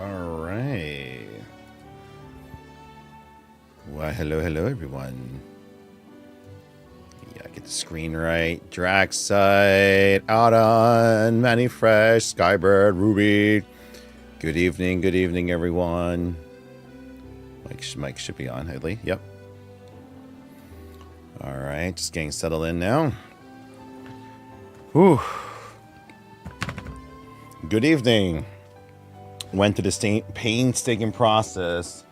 All right. Well, hello, everyone. Yeah, get the screen right. Draxite, Audon, Manny Fresh, Skybird, Ruby. Good evening, everyone. Mike should be on, Headley. Yep. All right, just getting settled in now. Whew. Good evening. Went through the painstaking process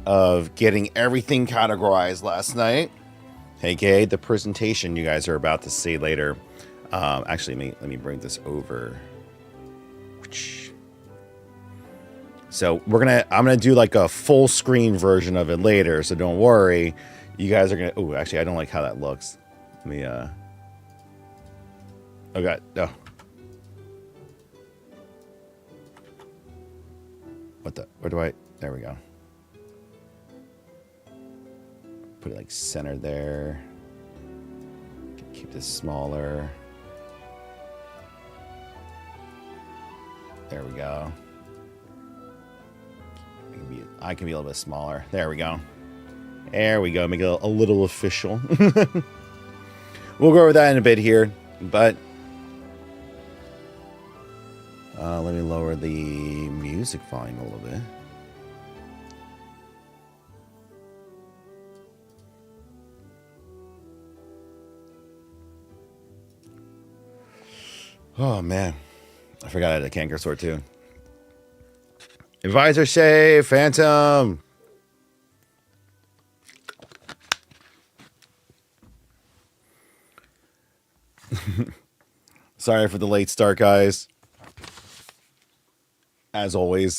of getting everything categorized last night. aka the presentation you guys are about to see later. Actually, let me bring this over. So I'm gonna do like a full screen version of it later, so don't worry. You guys are gonna. Oh, actually, I don't like how that looks. Let me. Oh God, no. What the? Where do I? There we go. Put it like center there. Keep this smaller. There we go. I can be a little bit smaller. There we go. There we go. Make it a little official. We'll go over that in a bit here, but let me lower the music volume a little bit. Oh man, I forgot I had a canker sore too. Advisor Shay, Phantom. Sorry for the late start, guys. As always,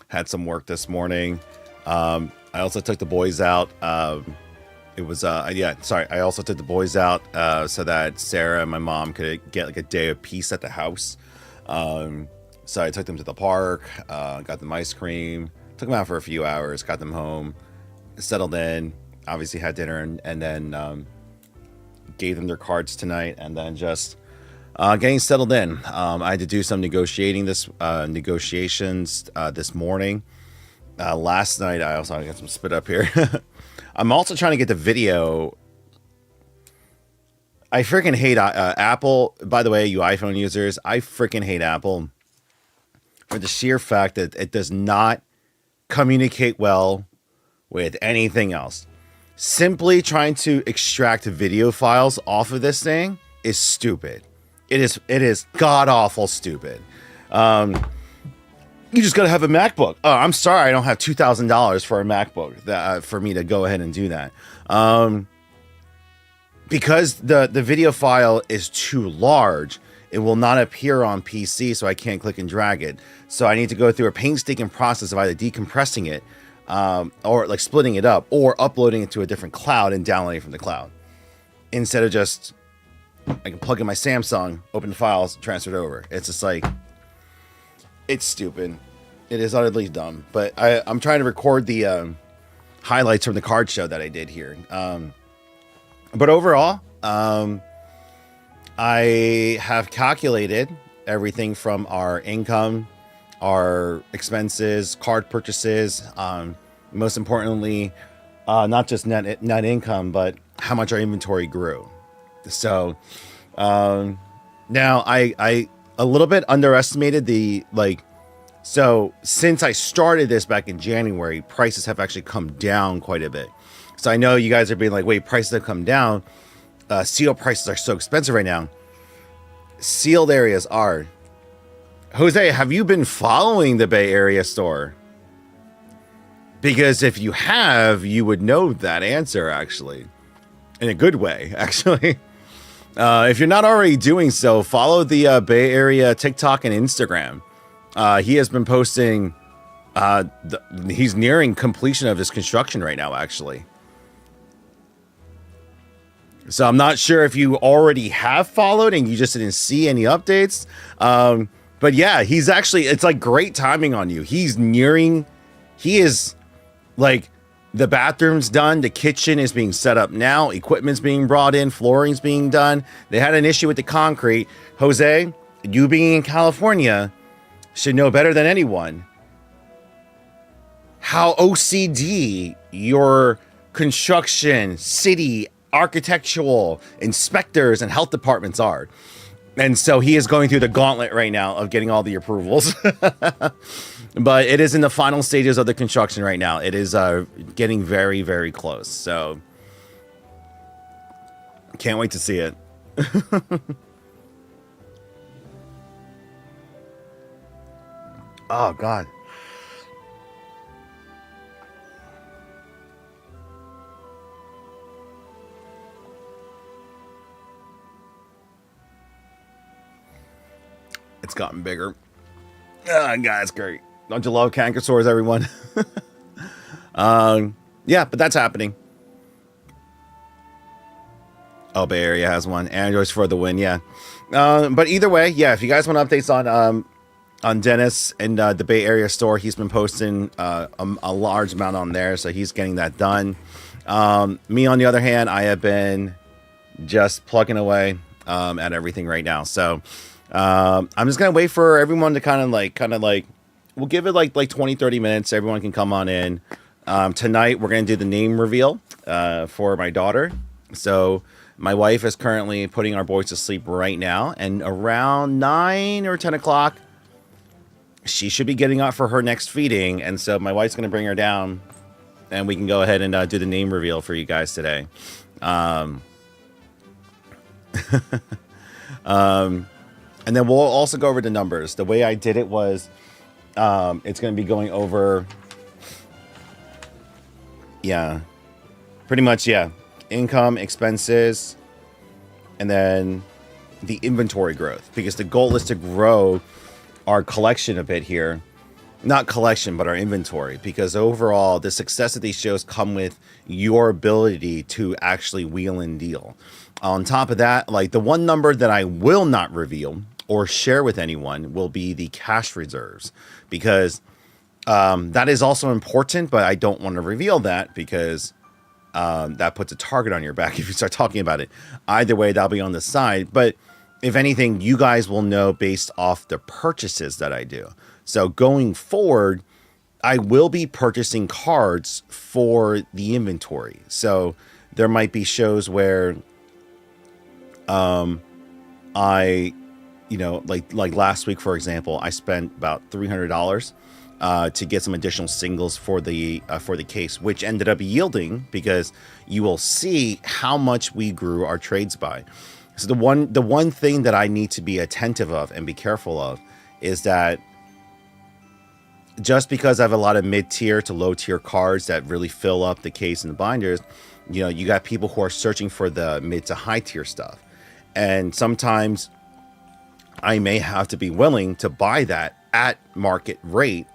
had some work this morning. I also took the boys out. It was I also took the boys out so that Sarah and my mom could get like a day of peace at the house. So I took them to the park, got them ice cream, took them out for a few hours, got them home, settled in, obviously had dinner, and then gave them their cards tonight, and then just getting settled in. I had to do some negotiations this morning. Last night, I got some spit up here. I'm also trying to get the video. I freaking hate Apple. By the way, you iPhone users, I freaking hate Apple for the sheer fact that it does not communicate well with anything else. Simply trying to extract video files off of this thing is stupid. It is god awful stupid. You just gotta have a MacBook. Oh, I'm sorry, I don't have $2,000 for a MacBook for me to go ahead and do that. Because the video file is too large, it will not appear on PC, so I can't click and drag it. So I need to go through a painstaking process of either decompressing it, or like splitting it up, or uploading it to a different cloud and downloading it from the cloud. Instead of just, I can plug in my Samsung, open the files, transfer it over. It's just like, it's stupid. It is utterly dumb. But I'm trying to record the highlights from the card show that I did here. But overall, I have calculated everything from our income, our expenses, card purchases, most importantly, not just net income, but how much our inventory grew. So now I a little bit underestimated so since I started this back in January, prices have actually come down quite a bit. So I know you guys are being like, wait, prices have come down. Sealed prices are so expensive right now. Sealed areas are. Jose, have you been following the Bay Area store? Because if you have, you would know that answer, actually. In a good way, actually. If you're not already doing so, follow the Bay Area TikTok and Instagram. He has been posting. He's nearing completion of his construction right now, actually. So I'm not sure if you already have followed and you just didn't see any updates. But yeah, he's actually, it's like great timing on you. He is like, the bathroom's done. The kitchen is being set up now. Equipment's being brought in. Flooring's being done. They had an issue with the concrete. Jose, you being in California should know better than anyone how OCD your construction, city, architectural inspectors and health departments are. And so he is going through the gauntlet right now of getting all the approvals. But it is in the final stages of the construction right now. It is getting very, very close. So can't wait to see it. Oh, God. It's gotten bigger. Oh, God, it's great. Don't you love canker sores, everyone? Yeah, but that's happening. Oh, Bay Area has one. Androids for the win, yeah. But either way, yeah, if you guys want updates on Dennis and the Bay Area store, he's been posting a large amount on there, so he's getting that done. Me, on the other hand, I have been just plugging away at everything right now. So I'm just gonna wait for everyone to kind of like we'll give it like 20 30 minutes. Everyone can come on in. Tonight we're gonna do the name reveal for my daughter. So my wife is currently putting our boys to sleep right now, and around 9 or 10 o'clock she should be getting up for her next feeding. And so my wife's gonna bring her down and we can go ahead and do the name reveal for you guys today. And then we'll also go over the numbers. The way I did it was, it's going to be going over, yeah, pretty much, yeah, income, expenses, and then the inventory growth. Because the goal is to grow our collection a bit here. Not collection, but our inventory. Because overall, the success of these shows come with your ability to actually wheel and deal. On top of that, like the one number that I will not reveal or share with anyone will be the cash reserves, because that is also important, but I don't want to reveal that because that puts a target on your back if you start talking about it. Either way, that'll be on the side. But if anything, you guys will know based off the purchases that I do. So going forward, I will be purchasing cards for the inventory. So there might be shows where I, you know, like last week, for example, I spent about $300 to get some additional singles for the case, which ended up yielding, because you will see how much we grew our trades by. So the one thing that I need to be attentive of and be careful of is that just because I have a lot of mid-tier to low-tier cards that really fill up the case and the binders, you know, you got people who are searching for the mid to high-tier stuff. And sometimes I may have to be willing to buy that at market rate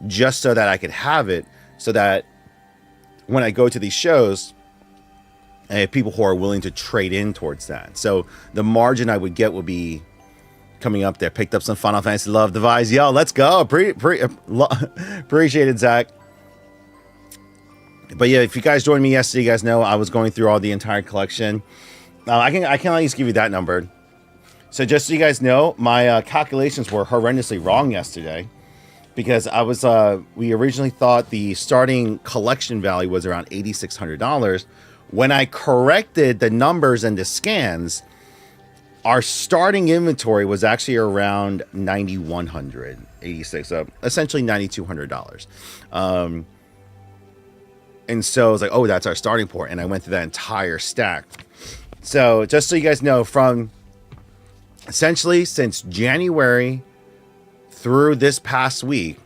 just so that I could have it, so that when I go to these shows, I have people who are willing to trade in towards that. So the margin I would get would be coming up there. Picked up some Final Fantasy Love Device. Yo, let's go. Appreciate it, Zach. But yeah, if you guys joined me yesterday, you guys know I was going through all the entire collection. I can at least give you that number. So just so you guys know, my calculations were horrendously wrong yesterday, because I was we originally thought the starting collection value was around $8,600. When I corrected the numbers and the scans, our starting inventory was actually around $9,186, so essentially $9,200. And so I was like, oh, that's our starting point. And I went through that entire stack. So just so you guys know, from essentially since January through this past week,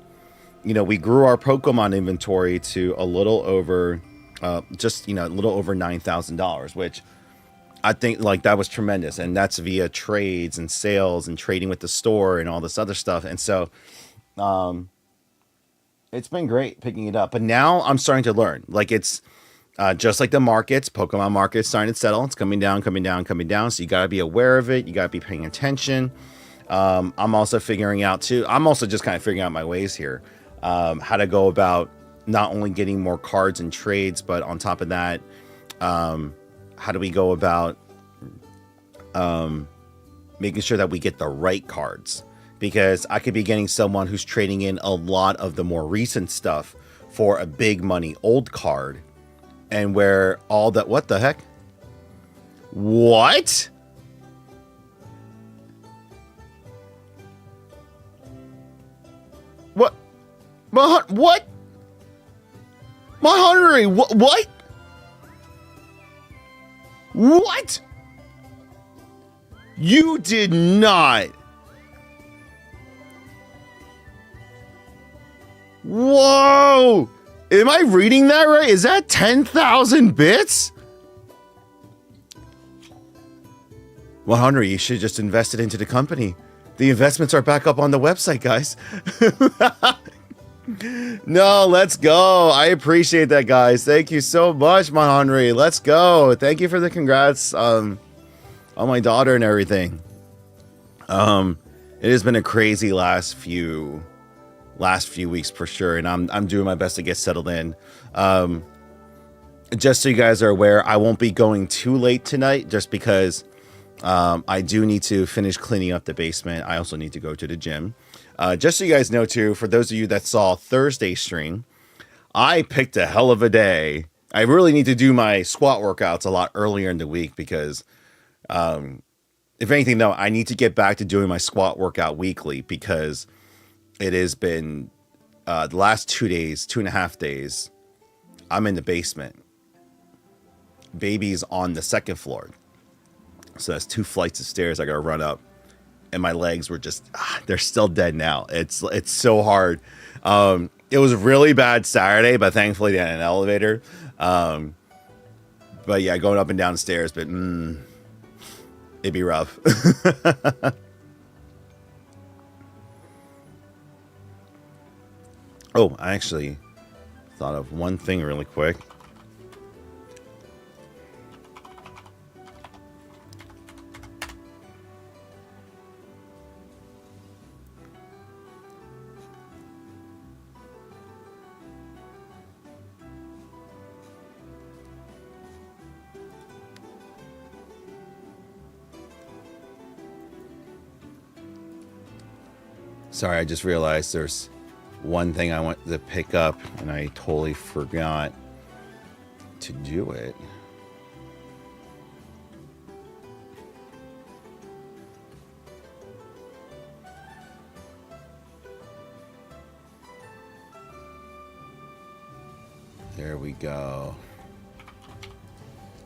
you know, we grew our Pokemon inventory to a little over, a little over $9,000, which I think like that was tremendous. And that's via trades and sales and trading with the store and all this other stuff. And so, it's been great picking it up, but now I'm starting to learn. Like it's just like the markets, Pokemon market's starting to settle. It's coming down. So you got to be aware of it. You got to be paying attention. I'm also figuring out too. I'm also just kind of figuring out my ways here, how to go about not only getting more cards and trades, but on top of that, how do we go about making sure that we get the right cards? Because I could be getting someone who's trading in a lot of the more recent stuff for a big money old card, and where all that, what the heck? What? What? What? Henry, what? What? You did not. Whoa! Am I reading that right? Is that 10,000 bits? 100, you should just invest it into the company. The investments are back up on the website, guys. No, let's go. I appreciate that, guys. Thank you so much, Henry. Let's go. Thank you for the congrats on my daughter and everything. It has been a crazy last few weeks for sure, and I'm doing my best to get settled in. Just so you guys are aware, I won't be going too late tonight, just because I do need to finish cleaning up the basement. I also need to go to the gym. Just so you guys know too, for those of you that saw Thursday's stream, I picked a hell of a day. I really need to do my squat workouts a lot earlier in the week because, if anything though, I need to get back to doing my squat workout weekly, because it has been the last 2.5 days, I'm in the basement. Baby's on the second floor. So that's 2 flights of stairs I gotta run up. And my legs were just, they're still dead now. It's so hard. It was really bad Saturday, but thankfully they had an elevator. But yeah, going up and down stairs, but it'd be rough. Oh, I actually thought of one thing really quick. Sorry, I just realized there's one thing I want to pick up, and I totally forgot to do it. There we go.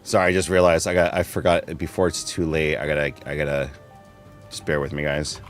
Sorry, I just realized I forgot before it's too late. I gotta just bear with me, guys.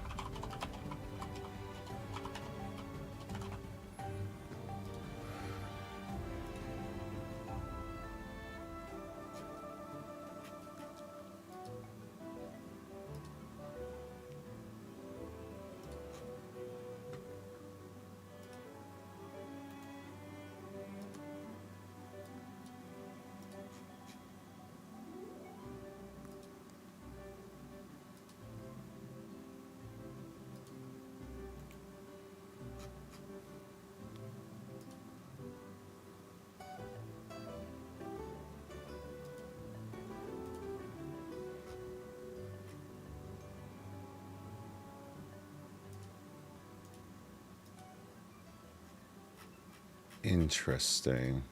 Interesting.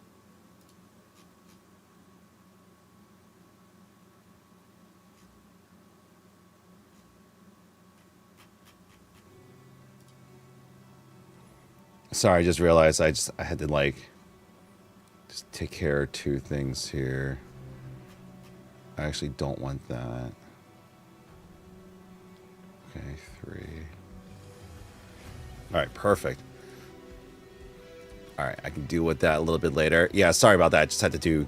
Sorry, I just realized I had to just take care of 2 things here. I actually don't want that. Okay, 3. All right, perfect. All right, I can deal with that a little bit later. Yeah, sorry about that. Just had to do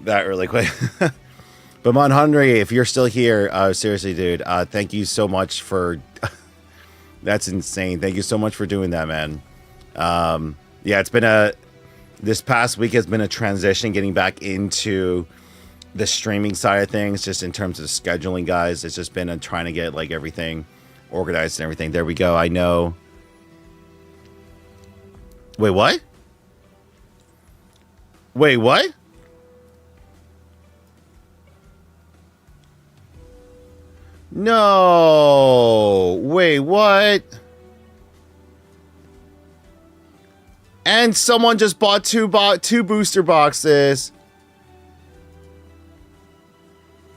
that really quick. But Henry, if you're still here, seriously, dude, thank you so much for... That's insane. Thank you so much for doing that, man. Yeah, it's been this past week has been a transition getting back into the streaming side of things, just in terms of scheduling, guys. It's just been trying to get everything organized and everything. There we go. I know. Wait, what? Wait, what? No. Wait, what? And someone just bought two booster boxes.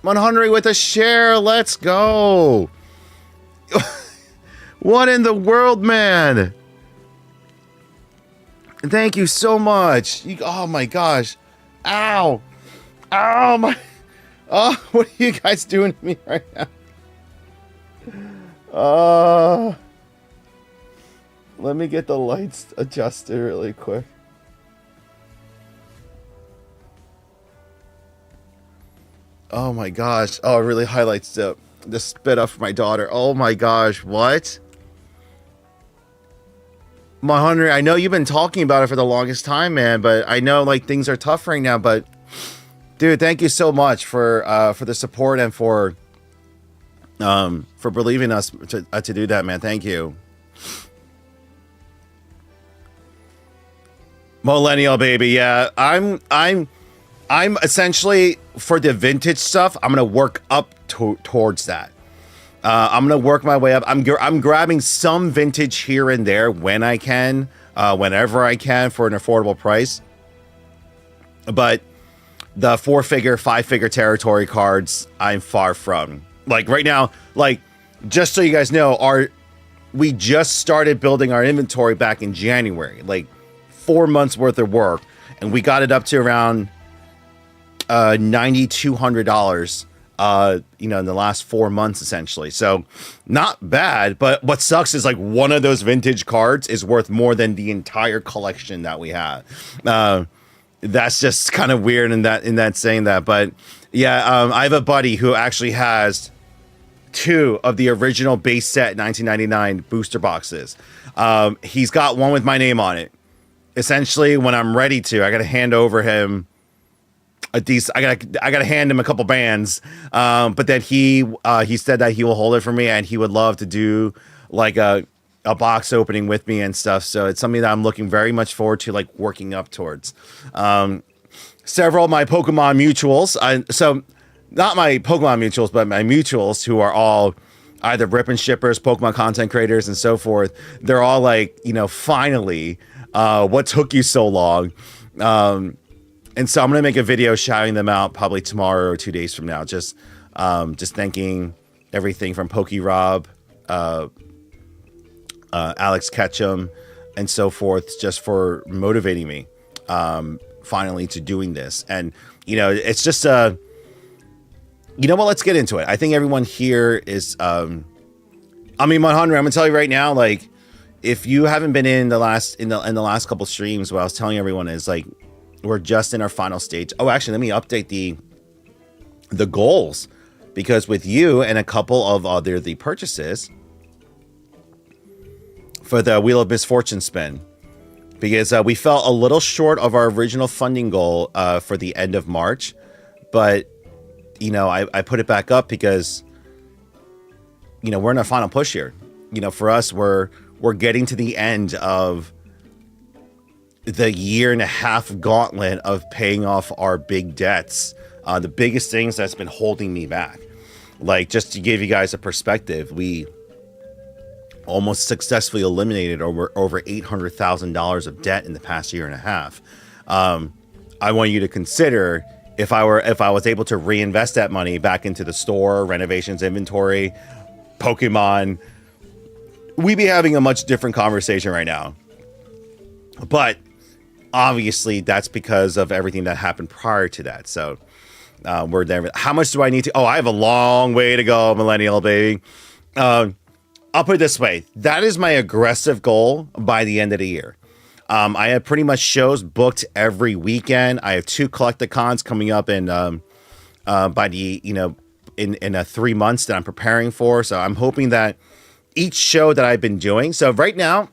Henry with a share. Let's go. What in the world, man? Thank you so much. Oh my gosh. Ow. Ow, my. Oh, what are you guys doing to me right now? Let me get the lights adjusted really quick. Oh my gosh. Oh, it really highlights the spit up for my daughter. Oh my gosh. What? Henry, I know you've been talking about it for the longest time, man, but I know like things are tough right now, but dude, thank you so much for the support and for believing us to do that, man. Thank you. Millennial baby, yeah. I'm essentially for the vintage stuff. I'm gonna work up towards that. I'm gonna work my way up. I'm grabbing some vintage here and there when I can, whenever I can for an affordable price. But the 4-figure, 5-figure territory cards, I'm far from. Like right now, like just so you guys know, we just started building our inventory back in January. Like 4 months worth of work, and we got it up to around $9,200 in the last 4 months essentially. So not bad, but what sucks is like one of those vintage cards is worth more than the entire collection that we have. That's just kind of weird in that saying that, but yeah, I have a buddy who actually has 2 of the original base set 1999 booster boxes. He's got one with my name on it. Essentially, when I'm ready to, I got to hand over him I gotta hand him a couple bands. But then he said that he will hold it for me, and he would love to do like a box opening with me and stuff. So it's something that I'm looking very much forward to, like working up towards. Several of my Pokemon mutuals. So not my Pokemon mutuals, but my mutuals who are all either rip and shippers, Pokemon content creators, and so forth. They're all like, finally, what took you so long? And so I'm going to make a video shouting them out probably tomorrow or 2 days from now. Just thanking everything from PokeRob, Alex Ketchum, and so forth, just for motivating me finally to doing this. And, it's just you know what? Let's get into it. I think everyone here is, 100, I'm going to tell you right now, like, if you haven't been in the last couple streams, what I was telling everyone is like, we're just in our final stage. Oh, actually, let me update the goals, because with you and a couple of the purchases for the Wheel of Misfortune spin, because we fell a little short of our original funding goal for the end of March, but I put it back up because we're in our final push here. For us, we're getting to the end of the 1.5 year gauntlet of paying off our big debts. The biggest things that's been holding me back. Like, just to give you guys a perspective, we almost successfully eliminated over $800,000 of debt in the past 1.5 years. I want you to consider if I was able to reinvest that money back into the store, renovations, inventory, Pokemon, we'd be having a much different conversation right now. But obviously, that's because of everything that happened prior to that. So we're there. How much do I need to? Oh, I have a long way to go, millennial baby. I'll put it this way. That is my aggressive goal by the end of the year. I have pretty much shows booked every weekend. I have 2 Collecticons coming up in by the in 3 months that I'm preparing for. So I'm hoping that each show that I've been doing. So right now,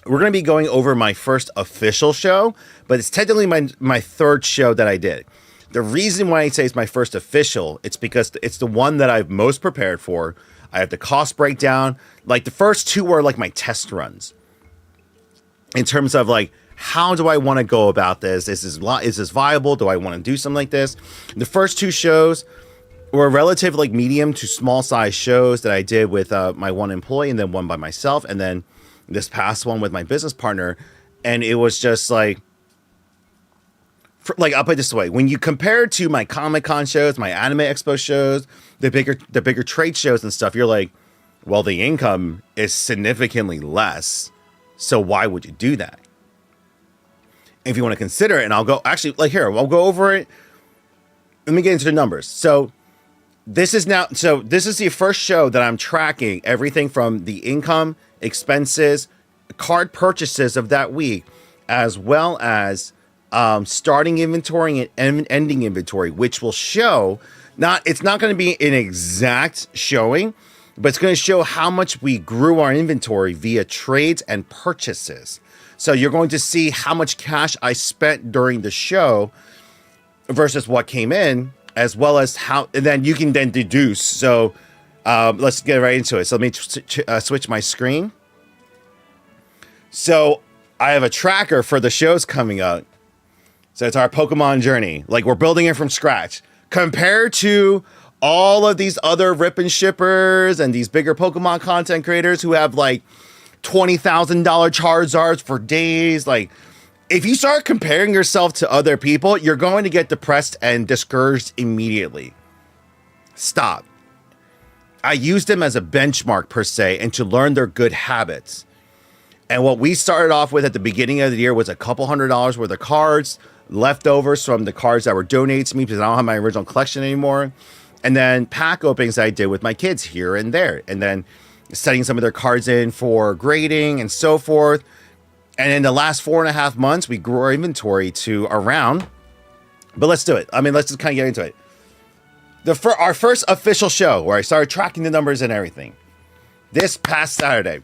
we're going to be going over my first official show, but it's technically my third show that I did. The reason why I say it's my first official, it's because it's the one that I've most prepared for. I have the cost breakdown. Like, the first 2 were like my test runs. In terms of like, how do I want to go about this? Is this viable? Do I want to do something like this? The first 2 shows were relative like medium to small size shows that I did with my one employee, and then one by myself, and then this past one with my business partner. And it was just like, I'll put it this way: when you compare it to my Comic-Con shows, my Anime Expo shows, the bigger trade shows and stuff, you're like, well, the income is significantly less. So why would you do that? If you want to consider it, and I'll go actually like here, I'll go over it. Let me get into the numbers. So this is the first show that I'm tracking everything from the income, expenses, card purchases of that week, as well as starting inventory and ending inventory, which will show it's not going to be an exact showing, but it's going to show how much we grew our inventory via trades and purchases. So you're going to see how much cash I spent during the show versus what came in, as well as how, and then you can then deduce. So let's get right into it. So let me switch my screen. So I have a tracker for the shows coming up. So it's our Pokemon journey. Like, we're building it from scratch compared to all of these other rip and shippers and these bigger Pokemon content creators who have like $20,000 Charizards for days. Like, if you start comparing yourself to other people, you're going to get depressed and discouraged immediately. Stop. I used them as a benchmark per se and to learn their good habits. And what we started off with at the beginning of the year was a couple $100 worth of cards, leftovers from the cards that were donated to me because I don't have my original collection anymore. And then pack openings I did with my kids here and there. And then setting some of their cards in for grading and so forth. And in the last 4.5 months, we grew our inventory to around, but let's do it. I mean, let's just kind of get into it. Our first official show where I started tracking the numbers and everything, this past Saturday.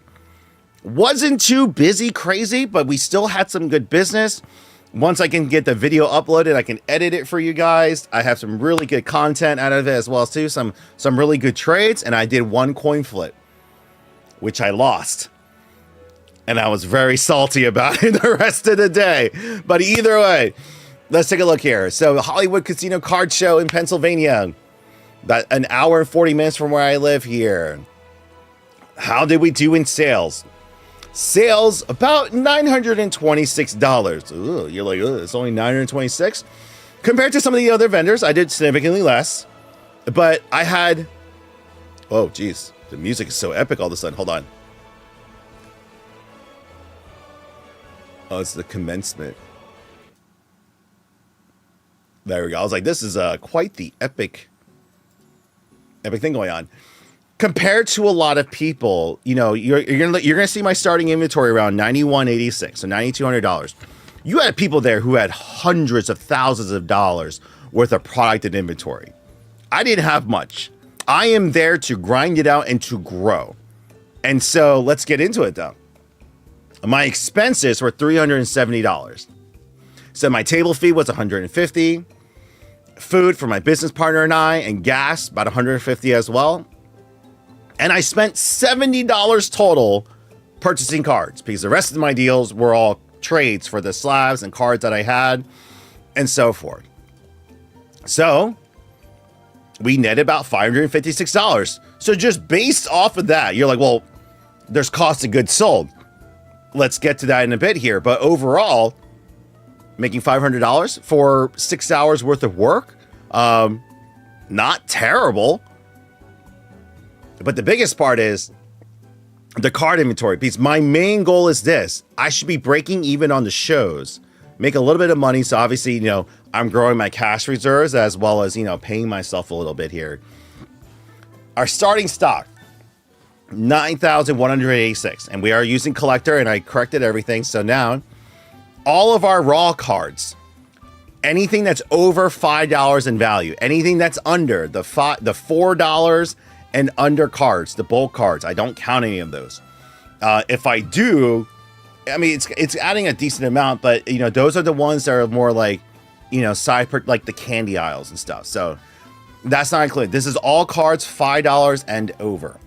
Wasn't too busy, crazy, but we still had some good business. Once I can get the video uploaded, I can edit it for you guys. I have some really good content out of it as well too. Some really good trades, and I did one coin flip, which I lost. And I was very salty about it the rest of the day. But either way, let's take a look here. So the Hollywood Casino Card Show in Pennsylvania. About an hour and 40 minutes from where I live here. How did we do in sales? Sales about $926. Ooh, you're like, it's only $926? Compared to some of the other vendors, I did significantly less. But I had... Oh, geez. The music is so epic all of a sudden. Hold on. Oh, it's the commencement. There we go. I was like, this is quite the epic thing going on. Compared to a lot of people, you know, you're gonna see my starting inventory around $91.86, so $9,200. You had people there who had hundreds of thousands of dollars worth of product and inventory. I didn't have much. I am there to grind it out and to grow. And so let's get into it though. My expenses were $370. So my table fee was $150. Food for my business partner and I, and gas about $150 as well. And I spent $70 total purchasing cards because the rest of my deals were all trades for the slabs and cards that I had and so forth. So we netted about $556. So just based off of that, you're like, well, there's cost of goods sold. Let's get to that in a bit here. But overall, making $500 for 6 hours worth of work, not terrible. But the biggest part is the card inventory piece. My main goal is this. I should be breaking even on the shows, make a little bit of money. So obviously, you know, I'm growing my cash reserves as well as, you know, paying myself a little bit here. Our starting stock, 9,186. And we are using collector, and I corrected everything. So now all of our raw cards, anything that's over $5 in value, anything that's under the $4 and under cards, the bulk cards, I don't count any of those. If I do, I mean, it's adding a decent amount, but you know, those are the ones that are more like, you know, like the candy aisles and stuff. So that's not included. This is all cards $5 and over.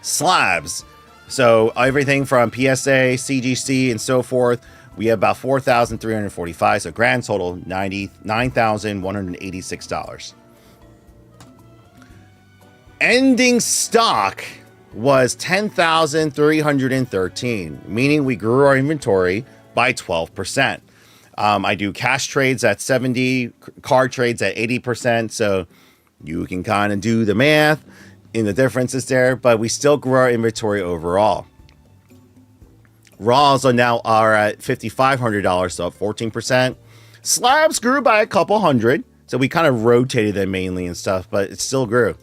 Slabs. So everything from PSA, CGC, and so forth. We have about 4,345. So grand total $99,186. Ending stock was 10,313, meaning we grew our inventory by 12%. I do cash trades at 70, card trades at 80%. So you can kind of do the math in the differences there, but we still grew our inventory overall. Raws are now at $5,500, so up 14%. Slabs grew by a couple hundred, so we kind of rotated them mainly and stuff, but it still grew.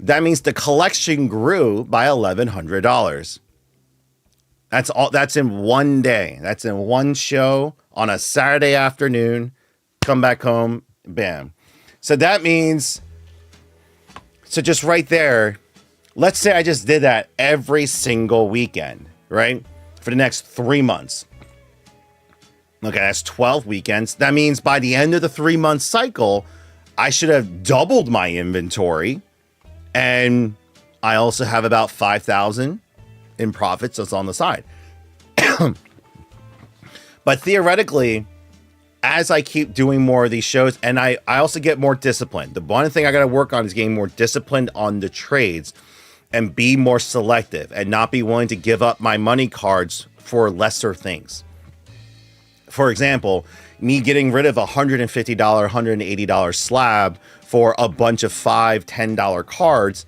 That means the collection grew by $1,100. That's all. That's in one day. That's in one show on a Saturday afternoon. Come back home, bam. So that means, so just right there, let's say I just did that every single weekend, right? For the next 3 months. Okay, that's 12 weekends. That means by the end of the 3-month cycle, I should have doubled my inventory. And I also have about 5,000 in profits that's on the side. But theoretically, as I keep doing more of these shows, and I also get more disciplined. The one thing I got to work on is getting more disciplined on the trades and be more selective and not be willing to give up my money cards for lesser things. For example, me getting rid of a $150, $180 slab for a bunch of $5, $10 cards.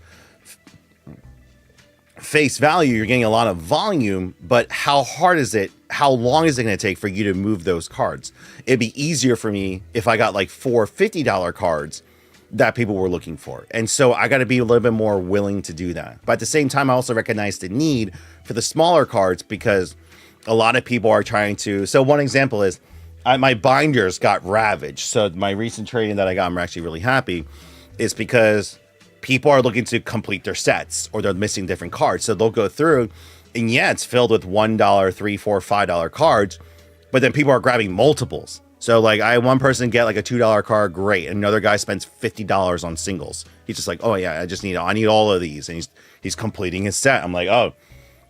Face value, you're getting a lot of volume, but how hard is it? How long is it going to take for you to move those cards? It'd be easier for me if I got like $4 $50 cards that people were looking for. And so I got to be a little bit more willing to do that. But at the same time, I also recognize the need for the smaller cards because a lot of people are trying to. So one example is my binders got ravaged. So my recent trading that I got, I'm actually really happy, is because people are looking to complete their sets or they're missing different cards. So they'll go through and yeah, it's filled with $1, $3, $4, $5 cards, but then people are grabbing multiples. So like I had one person get like a $2 card, great. Another guy spends $50 on singles. He's just like, oh yeah, I need all of these. And he's completing his set. I'm like, oh,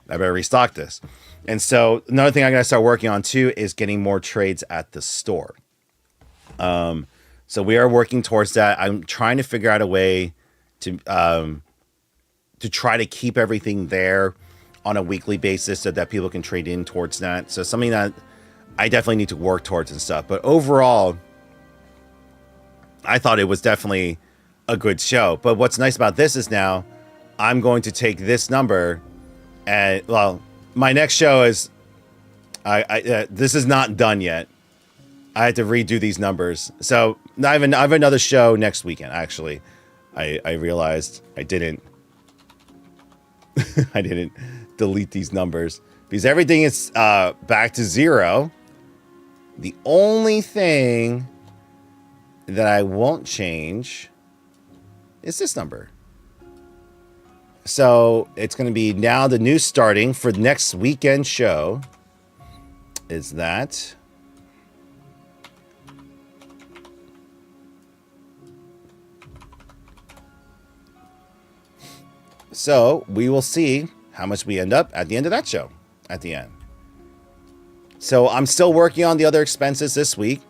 I better restock this. And so another thing I gotta start working on too is getting more trades at the store. So we are working towards that. I'm trying to figure out a way to try to keep everything there on a weekly basis so that people can trade in towards that. So something that I definitely need to work towards and stuff. But overall, I thought it was definitely a good show. But what's nice about this is now I'm going to take this number and, well, my next show is, this is not done yet. I had to redo these numbers. So I have another show next weekend, actually. I realized I didn't I didn't delete these numbers because everything is back to zero. The only thing that I won't change is this number. So it's going to be now the new starting for next weekend show is that so we will see how much we end up at the end of that show at the end. So I'm still working on the other expenses this week.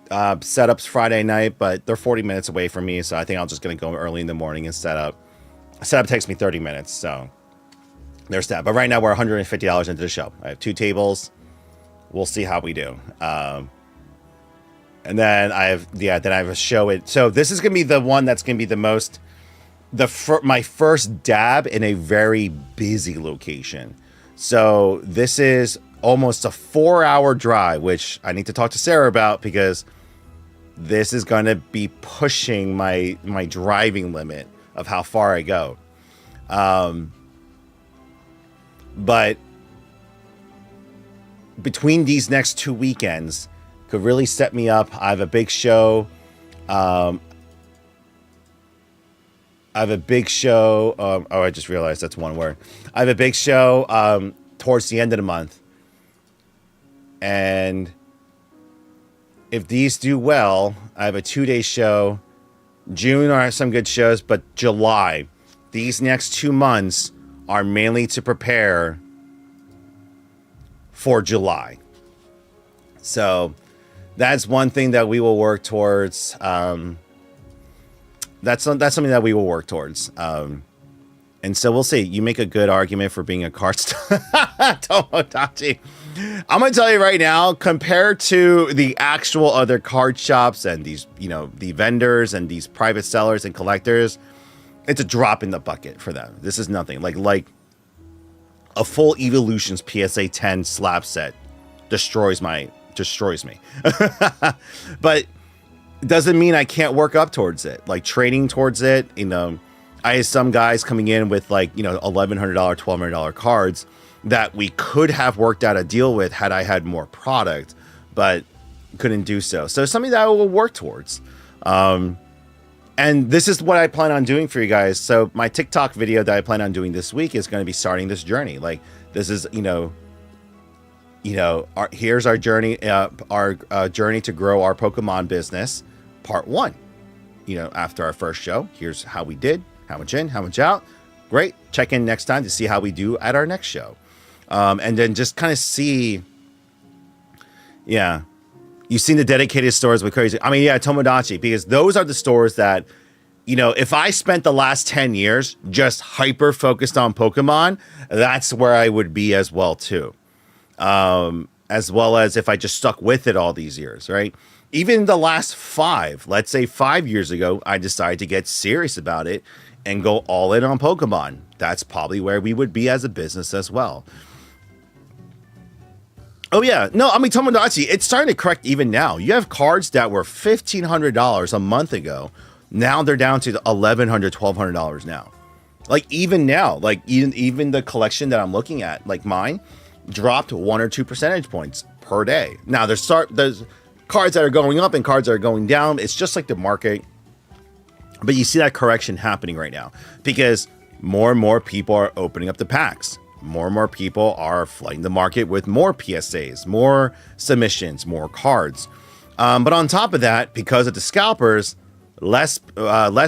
Setups Friday night, but they're 40 minutes away from me. So I think I'm just going to go early in the morning and set up. Setup takes me 30 minutes. So there's that. But right now we're $150 into the show. I have 2 tables. We'll see how we do. And then I have a show. So this is going to be the one that's going to be the most, my first dab in a very busy location. So this is almost a 4-hour drive, which I need to talk to Sarah about because this is going to be pushing my driving limit of how far I go. But between these next 2 weekends could really set me up. I have a big show. I just realized that's one word. I have a big show towards the end of the month. And if these do well, I have a 2-day show. June are some good shows, but July, these next 2 months are mainly to prepare for July. So that's one thing that we will work towards. That's something that we will work towards. And so we'll see. You make a good argument for being a card Tomodachi. I'm gonna tell you right now, compared to the actual other card shops and these, the vendors and these private sellers and collectors, it's a drop in the bucket for them. This is nothing. Like a full Evolutions PSA 10 slab set destroys me. But it doesn't mean I can't work up towards it. Like trading towards it, I have some guys coming in with $1,100, $1,200 cards that we could have worked out a deal with had I had more product, but couldn't do so. So something that I will work towards. And this is what I plan on doing for you guys. So my TikTok video that I plan on doing this week is going to be starting this journey. Like this is, here's our journey, our journey to grow our Pokemon business, part 1. After our first show, here's how we did. How much in, how much out. Great. Check in next time to see how we do at our next show. And then just kind of see. Yeah. You've seen the dedicated stores with crazy. I mean, yeah, Tomodachi, because those are the stores that, if I spent the last 10 years just hyper focused on Pokemon, that's where I would be as well, too. As well as if I just stuck with it all these years, right? Even the last 5, let's say 5 years ago, I decided to get serious about it and go all in on Pokemon. That's probably where we would be as a business as well. Oh yeah, no, I mean Tomodachi, it's starting to correct even now. You have cards that were $1,500 a month ago. Now they're down to $1,100, $1,200 now. Like even now, like even the collection that I'm looking at, like mine, dropped 1 or 2 percentage points per day. Now there's cards that are going up and cards that are going down. It's just like the market. But you see that correction happening right now because more and more people are opening up the packs. More and more people are flooding the market with more PSAs, more submissions, more cards. But on top of that, because of the scalpers, less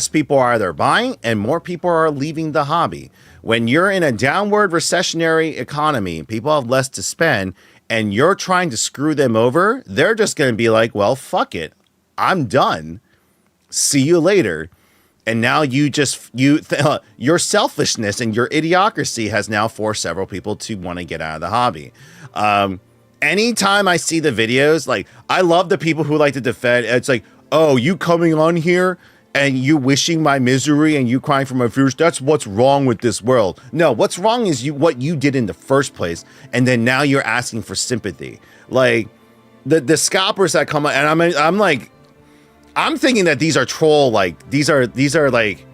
people are either buying and more people are leaving the hobby. When you're in a downward recessionary economy, people have less to spend, and you're trying to screw them over, they're just going to be like, well, fuck it. I'm done. See you later. And now your selfishness and your idiocracy has now forced several people to want to get out of the hobby. Anytime I see the videos, like I love the people who like to defend. It's like, oh, you coming on here and you wishing my misery and you crying for my fears. That's what's wrong with this world. No, what's wrong is what you did in the first place. And then now you're asking for sympathy. Like the scalpers that come on, and I'm thinking that these are troll, like these are like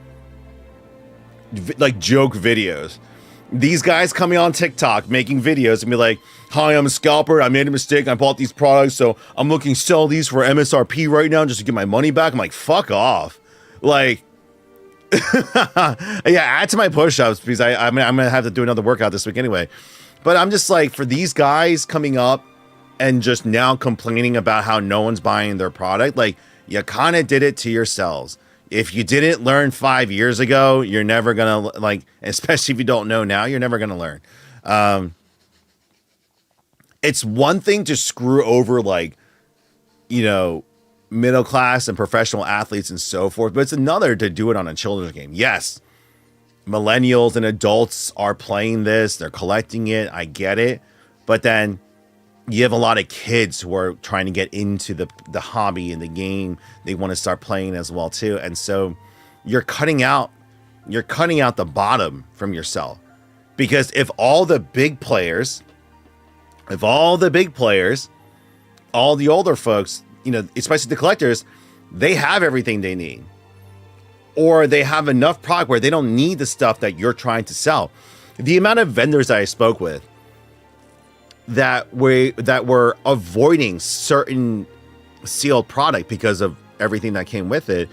joke videos. These guys coming on TikTok making videos and be like, hi, I'm a scalper. I made a mistake. I bought these products. So I'm looking to sell these for MSRP right now just to get my money back. I'm like, fuck off. Like, yeah, add to my push-ups because I'm going to have to do another workout this week anyway. But I'm just like, for these guys coming up and just now complaining about how no one's buying their product, like, you kind of did it to yourselves. If you didn't learn 5 years ago, you're never going to, like, especially if you don't know now, you're never going to learn. It's one thing to screw over, like, middle class and professional athletes and so forth, but it's another to do it on a children's game. Yes, millennials and adults are playing this. They're collecting it. I get it. But then you have a lot of kids who are trying to get into the hobby and the game. They want to start playing as well too. And so you're cutting out the bottom from yourself. Because if all the big players, all the older folks, especially the collectors, they have everything they need. Or they have enough product where they don't need the stuff that you're trying to sell. The amount of vendors that I spoke with that were avoiding certain sealed product because of everything that came with it.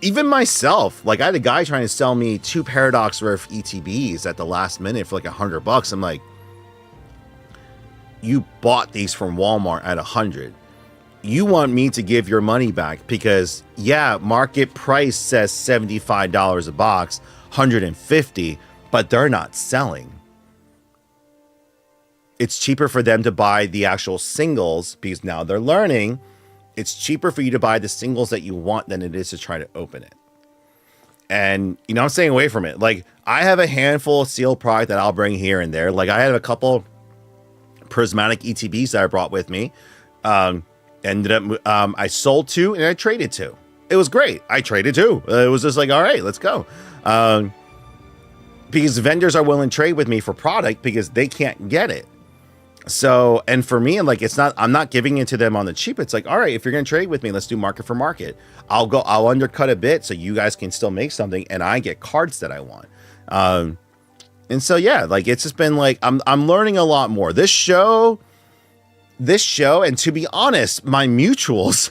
Even myself, like I had a guy trying to sell me 2 Paradox worth ETBs at the last minute for like $100. I'm like, you bought these from Walmart at $100. You want me to give your money back because yeah, market price says $75 a box, $150, but they're not selling. It's cheaper for them to buy the actual singles because now they're learning. It's cheaper for you to buy the singles that you want than it is to try to open it. And, I'm staying away from it. Like, I have a handful of sealed product that I'll bring here and there. Like, I have a couple prismatic ETBs that I brought with me. Ended up, I sold 2 and I traded 2. It was great. I traded 2. It was just like, all right, let's go. Because vendors are willing to trade with me for product because they can't get it. So, and for me, like, I'm not giving it to them on the cheap. It's like, all right, if you're going to trade with me, let's do market for market. I'll undercut a bit so you guys can still make something and I get cards that I want. And so, yeah, like, it's just been like, I'm learning a lot more. This show, and to be honest, my mutuals,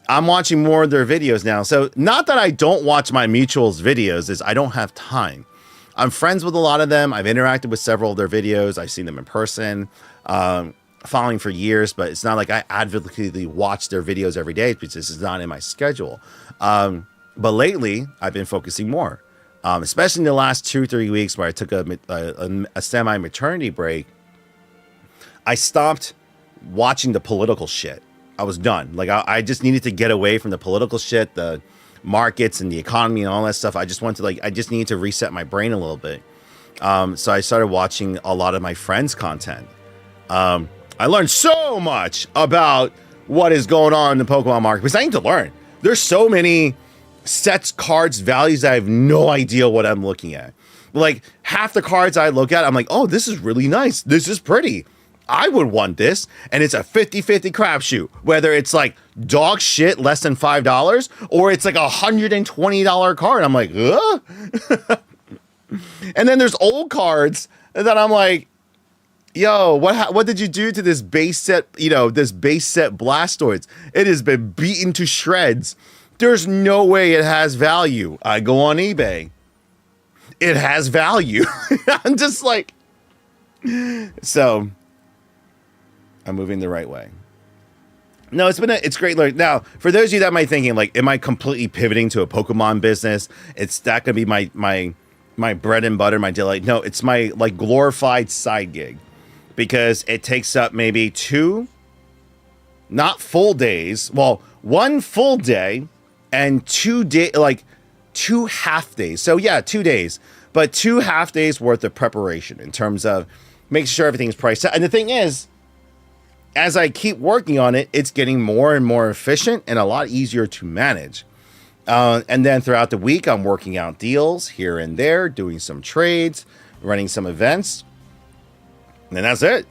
I'm watching more of their videos now. So not that I don't watch my mutuals videos, is I don't have time. I'm friends with a lot of them. I've interacted with several of their videos. I've seen them in person, following for years, but it's not like I advocatively watch their videos every day because this is not in my schedule. But lately, I've been focusing more, especially in the last 2-3 weeks where I took a semi-maternity break. I stopped watching the political shit. I was done. Like, I just needed to get away from the political shit, the markets and the economy and all that stuff. I just needed to reset my brain a little bit. So I started watching a lot of my friends' content. I learned so much about what is going on in the Pokemon market because I need to learn. There's so many sets, cards, values that I have no idea what I'm looking at. Like, half the cards I look at, I'm like, oh, this is really nice. This is pretty. I would want this. And it's a 50-50 crapshoot, whether it's like dog shit less than $5 or it's like $120 card. I'm like, ugh. And then there's old cards that I'm like, yo, what did you do to this base set, this base set Blastoids? It has been beaten to shreds. There's no way it has value. I go on eBay. It has value. I'm just like, so I'm moving the right way. No, it's great learning. Now, for those of you that might be thinking, like, am I completely pivoting to a Pokemon business? It's that gonna be my bread and butter, my delight? No, it's my like glorified side gig because it takes up maybe 2, not full days. Well, 1 full day and 2 half days. So yeah, 2 days, but 2 half days worth of preparation in terms of making sure everything's priced out. And the thing is, as I keep working on it, it's getting more and more efficient and a lot easier to manage. And then throughout the week, I'm working out deals here and there, doing some trades, running some events. And that's it.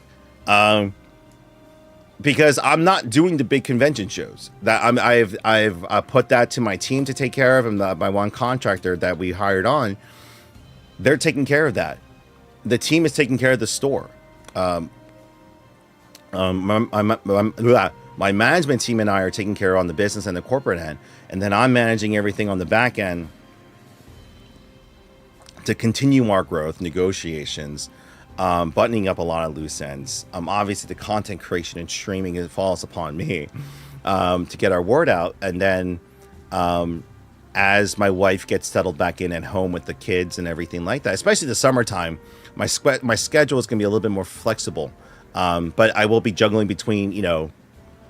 Because I'm not doing the big convention shows. That I've put that to my team to take care of, and my one contractor that we hired on, they're taking care of that. The team is taking care of the store. My management team and I are taking care on the business and the corporate end, and then I'm managing everything on the back end to continue our growth, negotiations, buttoning up a lot of loose ends. Obviously, the content creation and streaming, it falls upon me to get our word out, and then as my wife gets settled back in at home with the kids and everything like that, especially the summertime, my schedule is going to be a little bit more flexible. But I will be juggling between,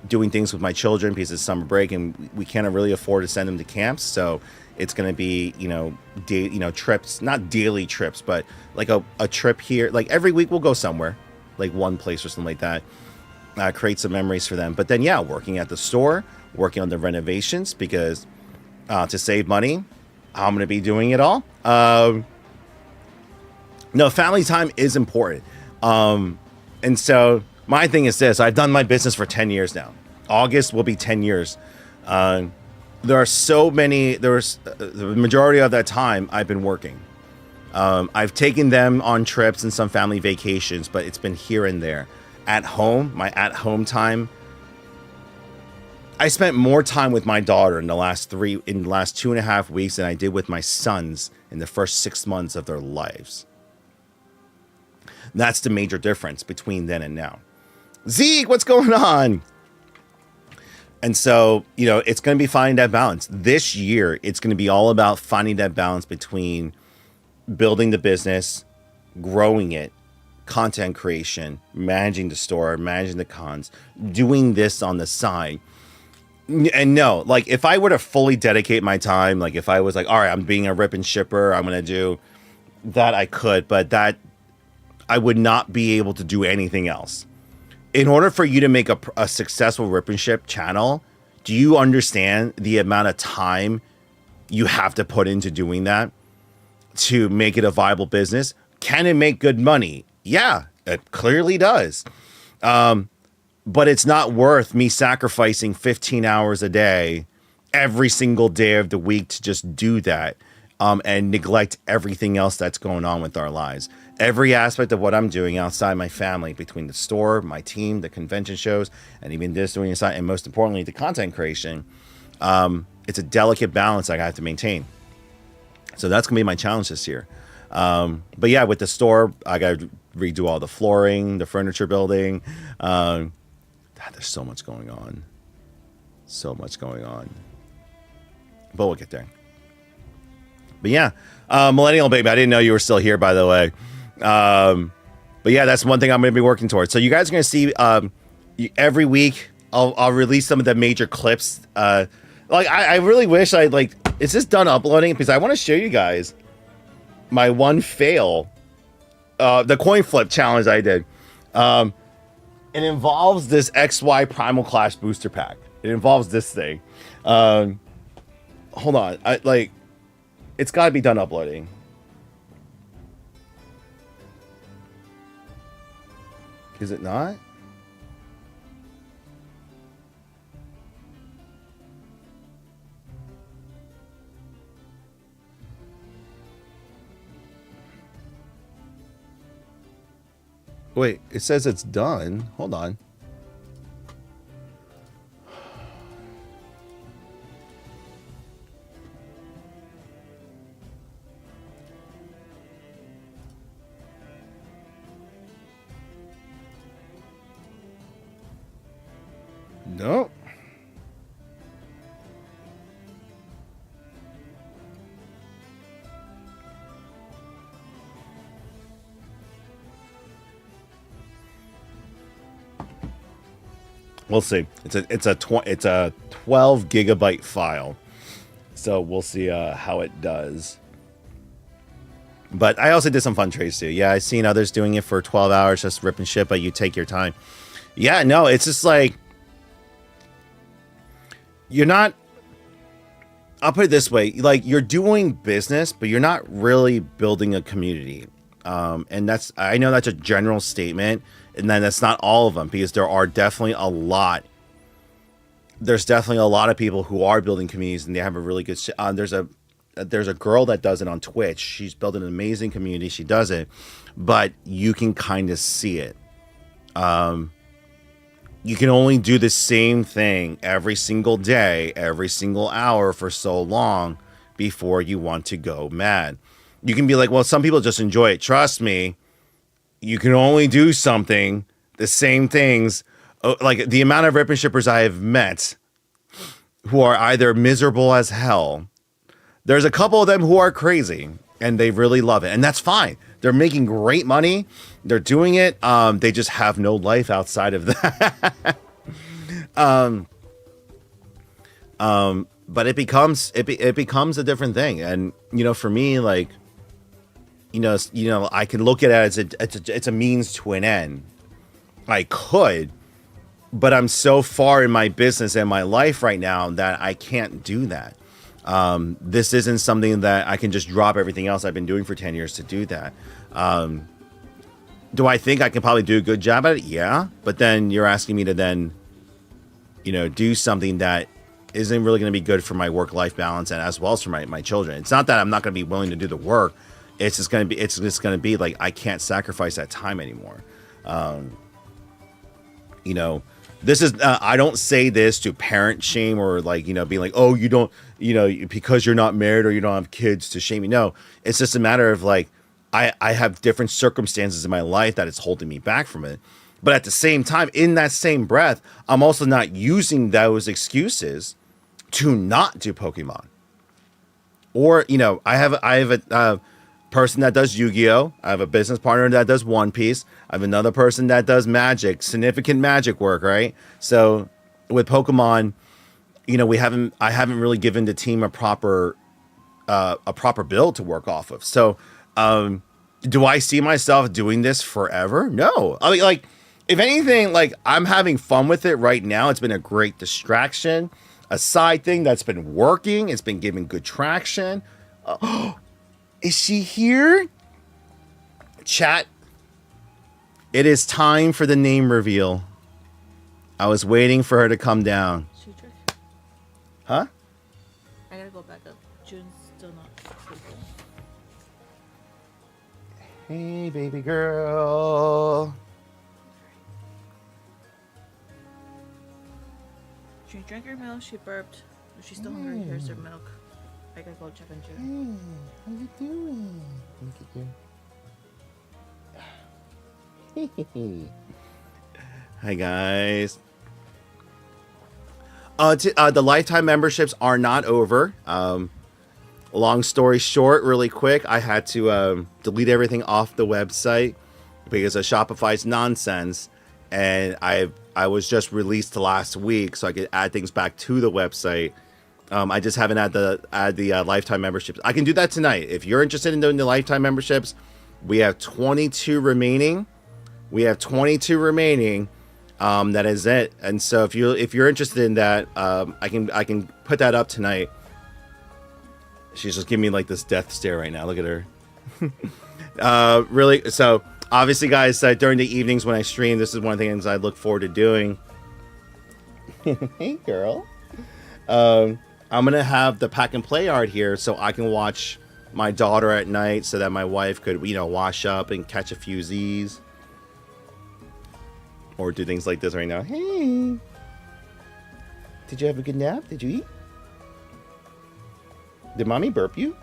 doing things with my children because it's summer break and we can't really afford to send them to camps. So it's going to be, trips, not daily trips, but like a trip here. Like every week we'll go somewhere, like one place or something like that. Create some memories for them. But then, yeah, working at the store, working on the renovations because to save money, I'm going to be doing it all. No, family time is important. And so my thing is this: I've done my business for 10 years now. August will be 10 years. There are so many, the majority of that time I've been working. I've taken them on trips and some family vacations, but it's been here and there. At home, my at-home time, I spent more time with my daughter in the last 2.5 weeks than I did with my sons in the first 6 months of their lives. That's the major difference between then and now. Zeke, what's going on? And so, it's going to be finding that balance. This year, it's going to be all about finding that balance between building the business, growing it, content creation, managing the store, managing the cons, doing this on the side. And no, like if I were to fully dedicate my time, like if I was like, all right, I'm being a rip and shipper, I'm gonna do that, I could, but that I would not be able to do anything else. In order for you to make a successful rip and ship channel, do you understand the amount of time you have to put into doing that to make it a viable business? Can it make good money? Yeah, it clearly does. But it's not worth me sacrificing 15 hours a day every single day of the week to just do that, and neglect everything else that's going on with our lives. Every aspect of what I'm doing outside my family, between the store, my team, the convention shows, and even this doing inside, and most importantly, the content creation, it's a delicate balance I have to maintain. So that's going to be my challenge this year. But yeah, with the store, I got to redo all the flooring, the furniture building. God, there's so much going on. So much going on. But we'll get there. But yeah, Millennial Baby, I didn't know you were still here, by the way. But yeah, that's one thing I'm going to be working towards. So you guys are going to see every week, I'll release some of the major clips. I really wish is this done uploading? Because I want to show you guys my one fail, the coin flip challenge I did. It involves this XY Primal Clash booster pack. It involves this thing. Hold on. It's got to be done uploading. Is it not? Wait, it says it's done. Hold on. No. We'll see. It's a 12 gigabyte file, so we'll see how it does. But I also did some fun trades too. Yeah, I've seen others doing it for 12 hours, just rip and ship, but you take your time. Yeah, no, it's just like you're not. I'll put it this way: like you're doing business, but you're not really building a community. And I know that's a general statement. And then that's not all of them, because there are definitely a lot. There's definitely a lot of people who are building communities, and they have a really good. There's a girl that does it on Twitch. She's built an amazing community. She does it, but you can kind of see it. You can only do the same thing every single day, every single hour for so long before you want to go mad. You can be like, well, some people just enjoy it. Trust me. You can only do something, the same things, like the amount of rip and shippers I have met who are either miserable as hell. There's a couple of them who are crazy and they really love it. And that's fine. They're making great money. They're doing it. They just have no life outside of that. But it becomes a different thing. And, for me, like, I can look at it as it's a means to an end. I could, but I'm so far in my business and my life right now that I can't do that. This isn't something that I can just drop everything else I've been doing for 10 years to do that. Do I think I can probably do a good job at it? Yeah. But then you're asking me to then, do something that isn't really going to be good for my work-life balance and as well as for my children. It's not that I'm not going to be willing to do the work. It's just going to be like, I can't sacrifice that time anymore. This is, I don't say this to parent shame or being like, oh, you don't, because you're not married or you don't have kids to shame me. No, it's just a matter of like, I have different circumstances in my life that is holding me back from it. But at the same time, in that same breath, I'm also not using those excuses to not do Pokemon. Or, I have a person that does Yu-Gi-Oh! I have a business partner that does One Piece. I have another person that does magic, significant magic work, right? So with Pokemon, I haven't really given the team a proper build to work off of. So, do I see myself doing this forever? No. I mean, like, if anything, like, I'm having fun with it right now. It's been a great distraction, a side thing that's been working. It's been giving good traction. Is she here? Chat. It is time for the name reveal. I was waiting for her to come down. Huh? I gotta go back up. June's still not sleeping. Hey, baby girl. She drank her milk, she burped. But she's still hungry. Here's her milk. I gotta go check on June. Hey, how you doing? Look at you. Hi, guys. The lifetime memberships are not over. Long story short, really quick, I had to delete everything off the website because of Shopify's nonsense, and I was just released last week, so I could add things back to the website. I just haven't had the lifetime memberships. I can do that tonight. If you're interested in doing the lifetime memberships, we have 22 remaining. That is it. And so if you're interested in that, I can put that up tonight. She's just giving me like this death stare right now. Look at her. Really. So obviously, guys, during the evenings when I stream, this is one of the things I look forward to doing. Hey, girl. I'm gonna have the pack and play art here, so I can watch my daughter at night, so that my wife could, wash up and catch a few Z's. Or do things like this right now. Hey, did you have a good nap? Did you eat? Did mommy burp you?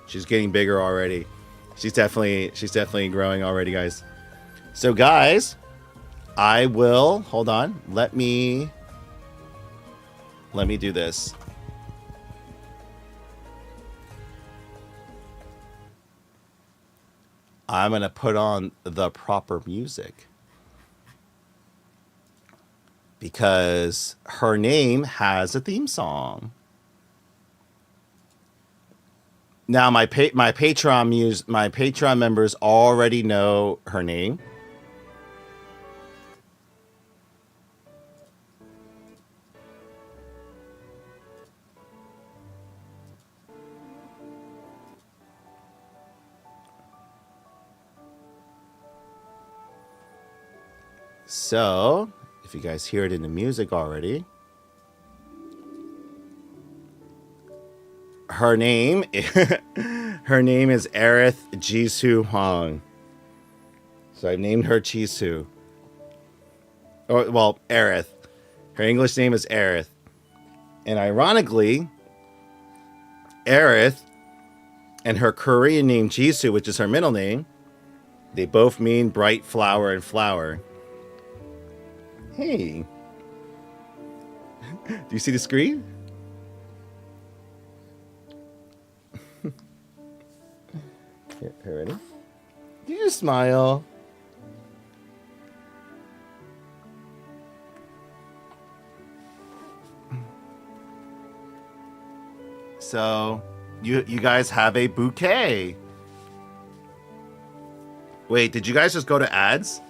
She's getting bigger already. She's definitely growing already, guys. So, guys, I will hold on. Let me do this. I'm gonna put on the proper music, because her name has a theme song. Now my Patreon members already know her name. So, if you guys hear it in the music already, her name is Aerith Jisoo Hwang. So I named her Jisoo. Or, well, Aerith. Her English name is Aerith. And ironically, Aerith and her Korean name Jisoo, which is her middle name, they both mean bright flower and flower. Hey. Do you see the screen? Here, ready? Did you smile? So, you guys have a bouquet. Wait, did you guys just go to ads?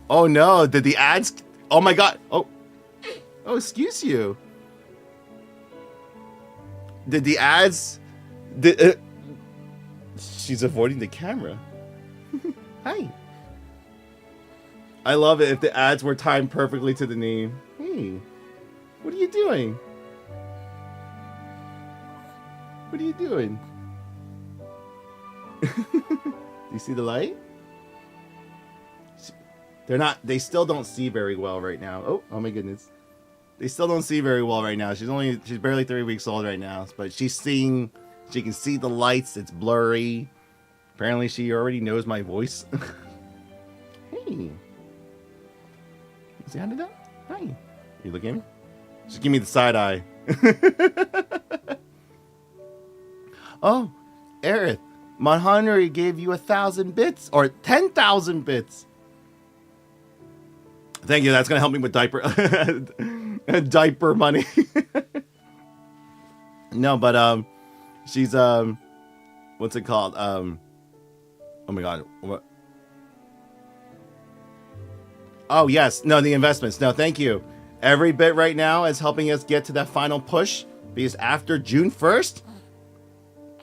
Oh no, did the ads... Oh my god. Oh, excuse you. Did the ads... She's avoiding the camera. Hi. I love it if the ads were timed perfectly to the name. Hey, what are you doing? What are you doing? Do you see the light? They still don't see very well right now. Oh my goodness. They still don't see very well right now. She's barely 3 weeks old right now, but she can see the lights. It's blurry. Apparently she already knows my voice. Hey. See how I did that? Hi. You look at me? Just give me the side eye. Oh, Aerith, Monhunry gave you 1,000 bits or 10,000 bits. Thank you. That's gonna help me with diaper money. No, but she's what's it called? Oh my god, what? Oh yes, no, the investments. No, thank you. Every bit right now is helping us get to that final push because after June 1st,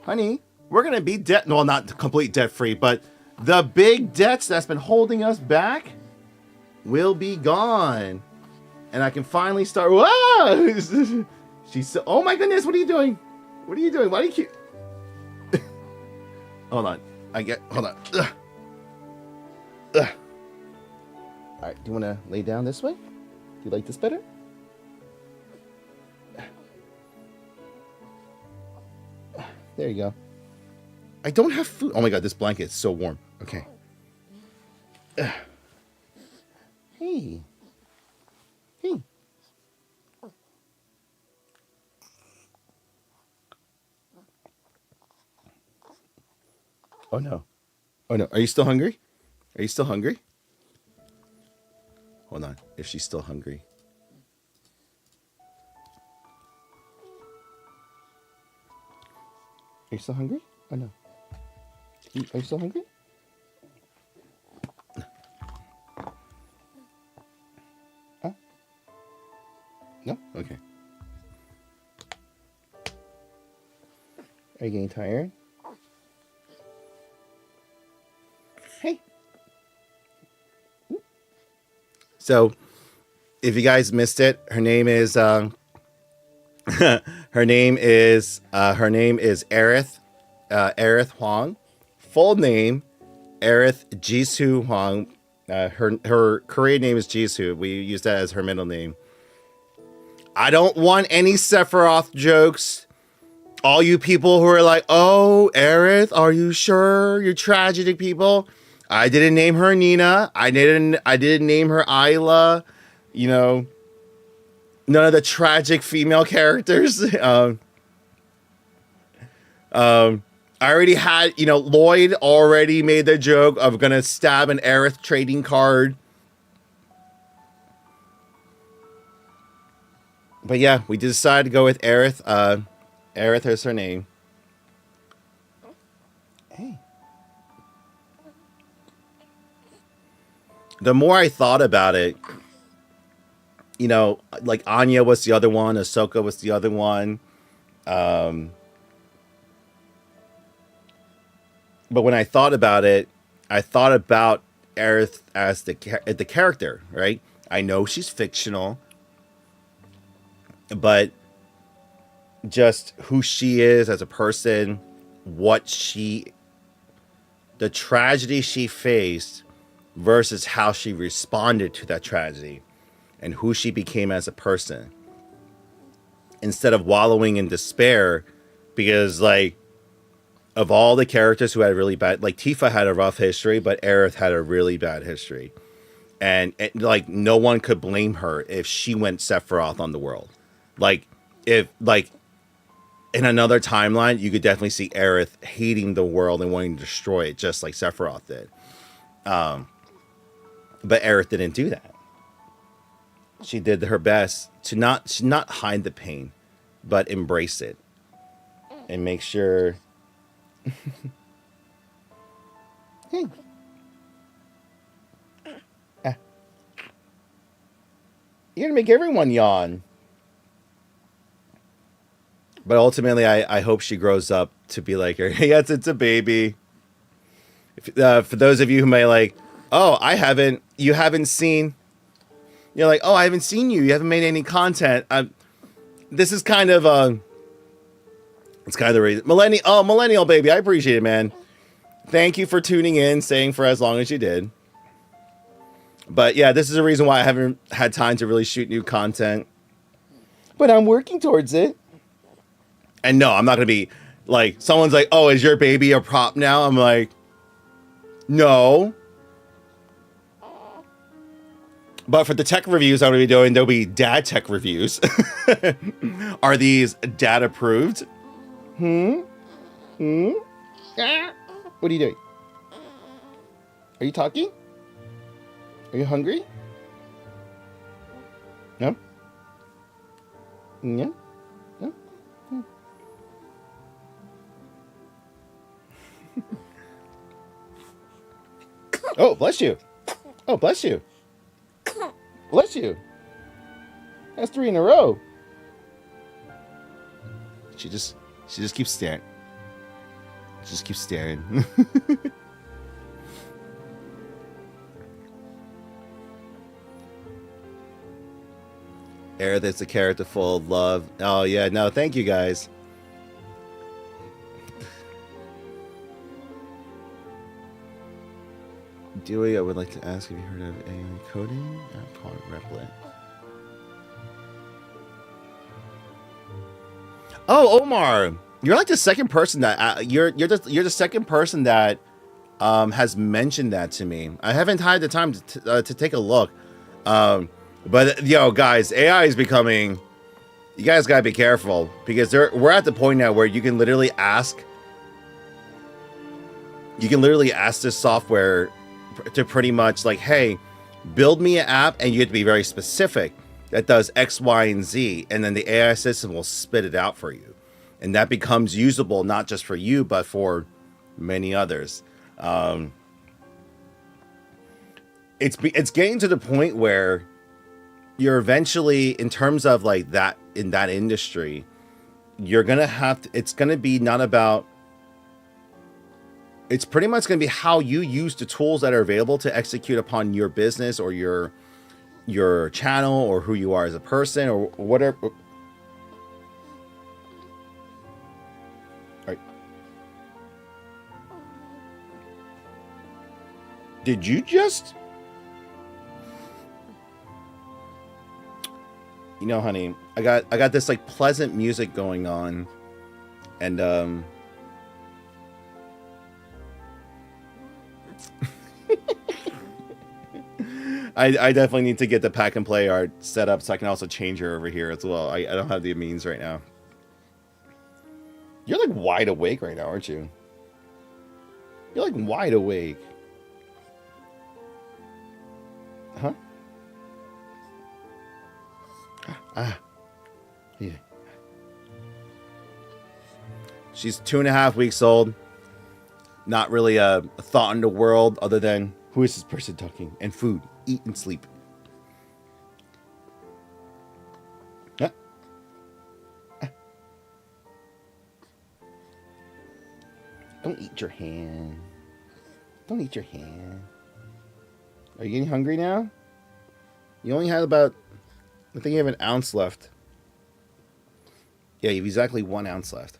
honey, we're gonna be debt. Well, not complete debt free, but the big debts that's been holding us back will be gone, and I can finally start. Whoa! She's so. Oh my goodness! What are you doing? What are you doing? Why do you keep? Hold on. Hold on. Ugh. Ugh. All right. Do you want to lay down this way? Do you like this better? There you go. I don't have food. Oh my god, this blanket is so warm. Okay. Hey. Hey. Oh no. Oh no. Are you still hungry? Are you still hungry? Hold on. If she's still hungry. Are you still hungry? Oh no. Are you still hungry? Huh? No? Okay. Are you getting tired? Hey. So, if you guys missed it, her name is her name is Aerith Aerith Huang. Full name Aerith Jisoo Huang. Her Korean name is Jisoo. We use that as her middle name. I don't want any Sephiroth jokes. All you people who are like, "Oh, Aerith, are you sure? You're tragic people." I didn't name her Nina. I didn't name her Isla. You know, none of the tragic female characters. I already had, Lloyd already made the joke of gonna stab an Aerith trading card. But yeah, we decided to go with Aerith. Aerith is her name. Hey. The more I thought about it, like Anya was the other one, Ahsoka was the other one. But when I thought about it, I thought about Aerith as the character, right? I know she's fictional, but just who she is as a person, the tragedy she faced versus how she responded to that tragedy and who she became as a person. Instead of wallowing in despair, because of all the characters who had really bad, Tifa had a rough history, but Aerith had a really bad history. And no one could blame her if she went Sephiroth on the world. If in another timeline, you could definitely see Aerith hating the world and wanting to destroy it, just like Sephiroth did. But Aerith didn't do that. She did her best to not hide the pain, but embrace it and make sure. Hey. You're gonna make everyone yawn. But ultimately, I hope she grows up to be like her. Yes, it's a baby. For those of you who may you haven't seen. You're like, oh, I haven't seen you. You haven't made any content. This is kind of it's kind of the reason. Millennial baby. I appreciate it, man. Thank you for tuning in, staying for as long as you did. But yeah, this is the reason why I haven't had time to really shoot new content. But I'm working towards it. And no, I'm not going to be someone's like, oh, is your baby a prop now? I'm like, no. But for the tech reviews I'm going to be doing, there'll be dad tech reviews. Are these dad approved? What are you doing? Are you talking? Are you hungry? No? Yeah? No? Oh, bless you. Oh, bless you. Bless you. That's 3 in a row. She just keeps staring. She just keeps staring. Aerith is a character full of love. Oh yeah, no, thank you guys. Dewey, I would like to ask if you heard of AI coding? Call it Replit. Oh, Omar, you're like the second person that you're the second person that has mentioned that to me. I haven't had the time to take a look, but yo, guys, AI is becoming. You guys gotta be careful because we're at the point now where you can literally ask. You can literally ask this software to pretty much like, hey, build me an app, and you have to be very specific that does X, Y, and Z, and then the AI system will spit it out for you, and that becomes usable not just for you but for many others. It's getting to the point where you're eventually, in terms of like that in that industry, you're gonna have to. It's gonna be not about. It's pretty much going to be how you use the tools that are available to execute upon your business or your channel or who you are as a person or whatever. All right. Did you just? You know, honey, I got this like pleasant music going on, and I definitely need to get the pack and play art set up so I can also change her over here as well. I don't have the means right now. You're like wide awake right now, aren't you? You're like wide awake. Huh? Yeah. She's 2.5 weeks old. Not really a thought in the world other than who is this person talking and food, eat and sleep. Huh? Don't eat your hand. Don't eat your hand. Are you getting hungry now? You only had about, I think you have an ounce left. Yeah, you have exactly 1 ounce left.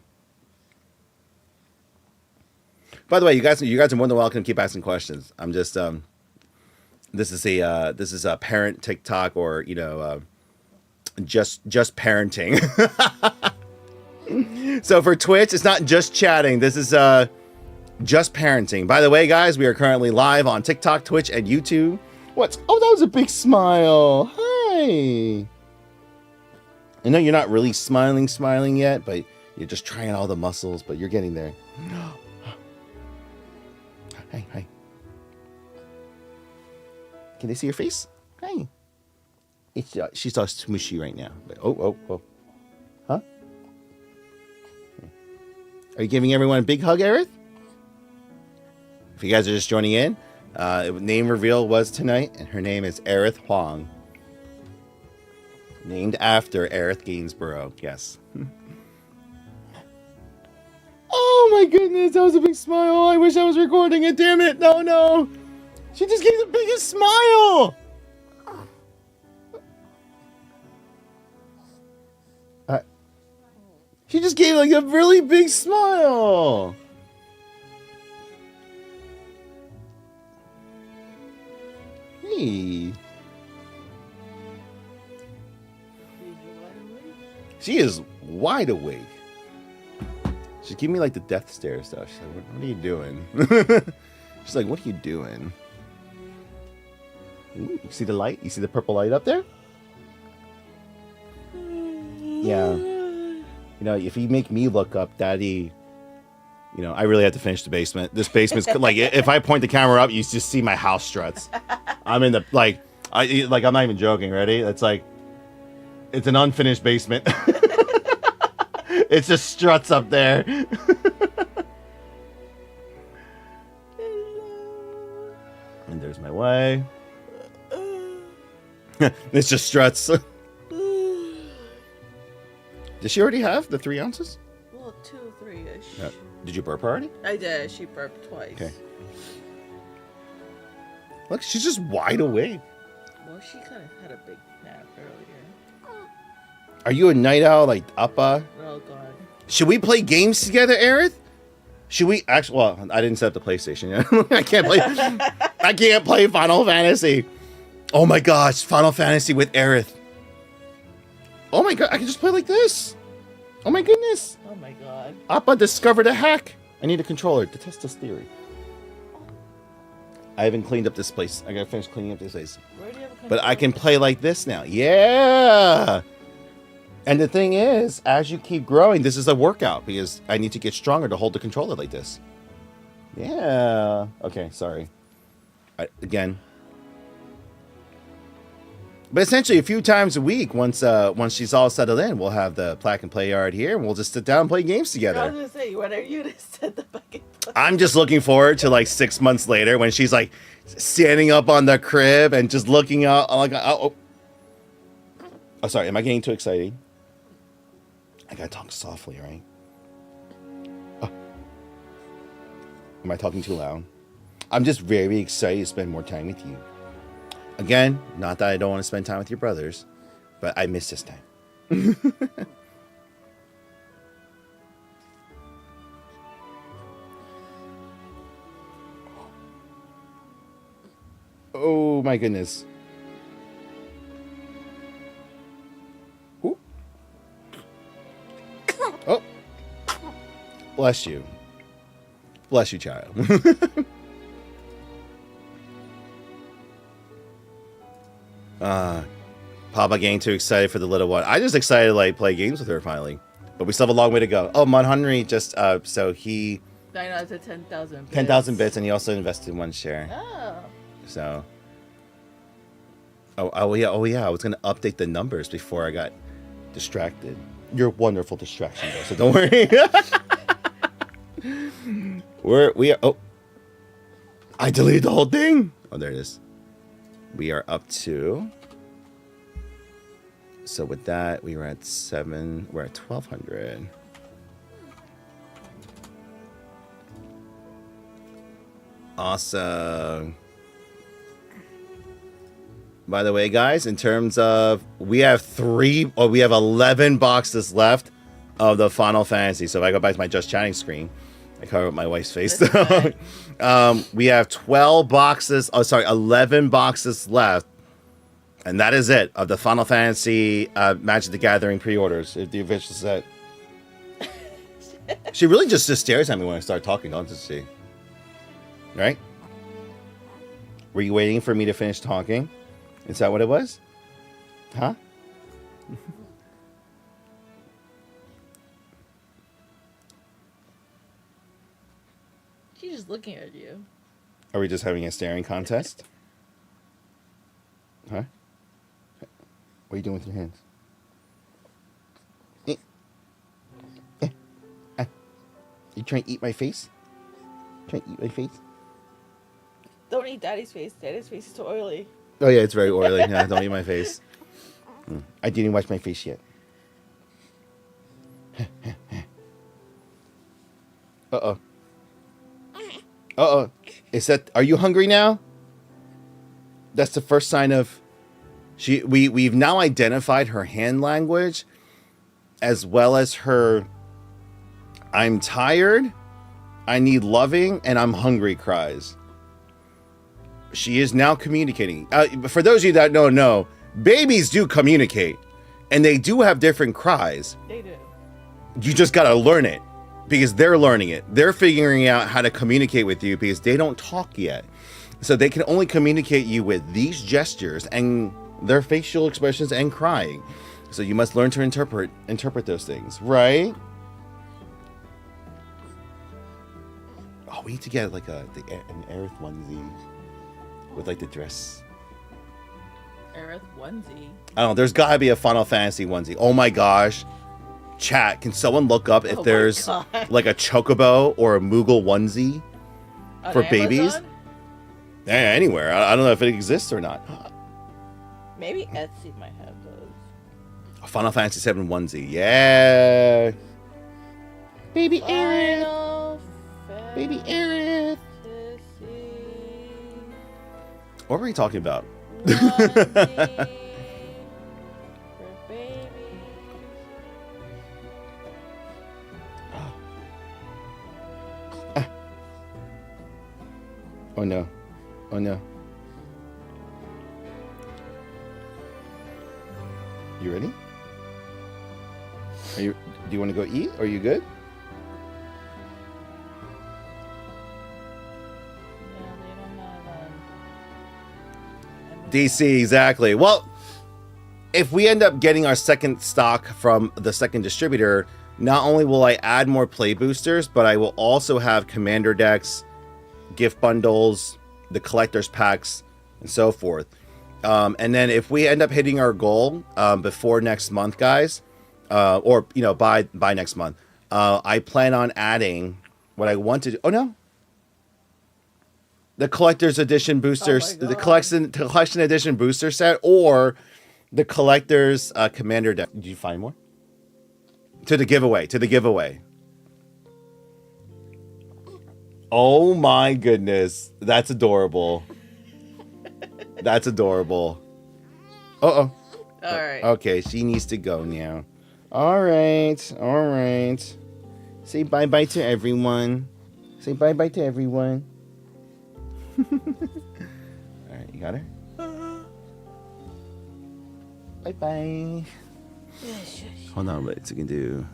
By the way, you guys are more than welcome to keep asking questions. I'm just this is a parent TikTok, or just parenting. So for Twitch, it's not just chatting. This is just parenting. By the way, guys, we are currently live on TikTok, Twitch, and YouTube. What? Oh, that was a big smile. Hi. I know you're not really smiling yet, but you're just trying all the muscles, but you're getting there. Hi. Can they see your face? Hi. She's all smushy right now. But, oh. Huh? Are you giving everyone a big hug, Aerith? If you guys are just joining in, name reveal was tonight, and her name is Aerith Huang. Named after Aerith Gainsborough. Yes. Oh my goodness, that was a big smile. I wish I was recording it. Damn it. No. She just gave the biggest smile. She just gave like a really big smile. Hey. She is wide awake. She's giving me like the death stare stuff. She's like, what are you doing? She's like, what are you doing? Ooh, you see the light? You see the purple light up there? Yeah. You know, if you make me look up, Daddy, I really have to finish the basement. This basement's like, if I point the camera up, you just see my house struts. I'm in the, I'm not even joking. Ready? It's like, it's an unfinished basement. It's just struts up there. way. It's just struts. Did she already have the 3 ounces? Well, 2, 3-ish. Yeah. Did you burp her already? I did. She burped twice. Okay. Look, she's just wide awake. Well, she kind of had a big nap earlier. Are you a night owl like Appa? Oh, God. Should we play games together, Aerith? Should we actually? Well, I didn't set up the PlayStation yet. I can't play. I can't play Final Fantasy. Oh my gosh, Final Fantasy with Aerith. Oh my god, I can just play like this. Oh my goodness. Oh my god. Appa discovered a hack. I need a controller to test this theory. I haven't cleaned up this place. I gotta finish cleaning up this place. Where do you have a controller? But I can play like this now. Yeah. And the thing is, as you keep growing, this is a workout because I need to get stronger to hold the controller like this. Yeah. Okay, sorry. Again. But essentially, a few times a week, once she's all settled in, we'll have the Plaque and Play yard here, and we'll just sit down and play games I together. was gonna say, when are you to set the bucket? I'm just looking forward to like 6 months later when she's like standing up on the crib and just looking out like, oh, sorry, am I getting too exciting? I gotta talk softly, right? Oh. Am I talking too loud? I'm just very excited to spend more time with you. Again, not that I don't want to spend time with your brothers, but I miss this time. Oh my goodness. Ooh. Oh. Bless you. Bless you, child. Papa getting too excited for the little one. I just excited to like play games with her finally. But we still have a long way to go. Oh, Mon Henry just so he 9 out of 10,000 bits. 10,000 bits, and he also invested in 1 share. Oh. So oh yeah, I was gonna update the numbers before I got distracted. You're a wonderful distraction though, so don't worry. we are oh, I deleted the whole thing. Oh, there it is. We are up to, so with that we were at 7, we're at 1,200. Awesome. By the way, guys, in terms of, we have 11 boxes left of the Final Fantasy. So if I go back to my Just Chatting screen, I cover up my wife's face. We have 12 boxes, 11 boxes left. And that is it of the Final Fantasy Magic the Gathering pre-orders, the official set. She really just stares at me when I start talking, don't she? Right? Were you waiting for me to finish talking? Is that what it was? Huh? She's just looking at you. Are we just having a staring contest? Huh? What are you doing with your hands? You trying to eat my face? Trying to eat my face? Don't eat Daddy's face. Daddy's face is too oily. Oh yeah, it's very oily. Yeah, don't eat my face. I didn't wash my face yet. Uh-oh. Uh-oh. Are you hungry now? That's the first sign of we've now identified her hand language as well as her I'm tired, I need loving, and I'm hungry cries. She is now communicating. For those of you that don't know, babies do communicate, and they do have different cries. They do. You just gotta learn it, because they're learning it. They're figuring out how to communicate with you because they don't talk yet. So they can only communicate you with these gestures and their facial expressions and crying. So you must learn to interpret those things, right? Oh, we need to get like an Aerith onesie with like the dress. Aerith onesie. I don't know. There's gotta be a Final Fantasy onesie. Oh my gosh. Chat, can someone look up if there's like a Chocobo or a Moogle onesie On for Amazon? babies? Anywhere. I don't know if it exists or not. Maybe Etsy might have those. Final Fantasy 7 onesie. Yeah. Baby Aerith. Final Baby Aerith. Fantasy What were we talking about? onesie for babies. Oh no. Oh no. You ready? Do you want to go eat? Are you good? Yeah, they don't have DC, exactly. Well, if we end up getting our second stock from the second distributor, not only will I add more play boosters, but I will also have commander decks, gift bundles, the collector's packs, and so forth. And then if we end up hitting our goal before next month, guys, or by next month, I plan on adding what I want to do. Oh no, the collector's edition boosters, the collection edition booster set, or the collector's commander deck. Did you find more? To the giveaway. Oh my goodness, that's adorable. That's adorable. Uh-oh. All right. Okay, she needs to go now. All right. Say bye-bye to everyone. Say bye-bye to everyone. All right, you got her? Bye-bye. Yes. Hold on, wait, so you can do...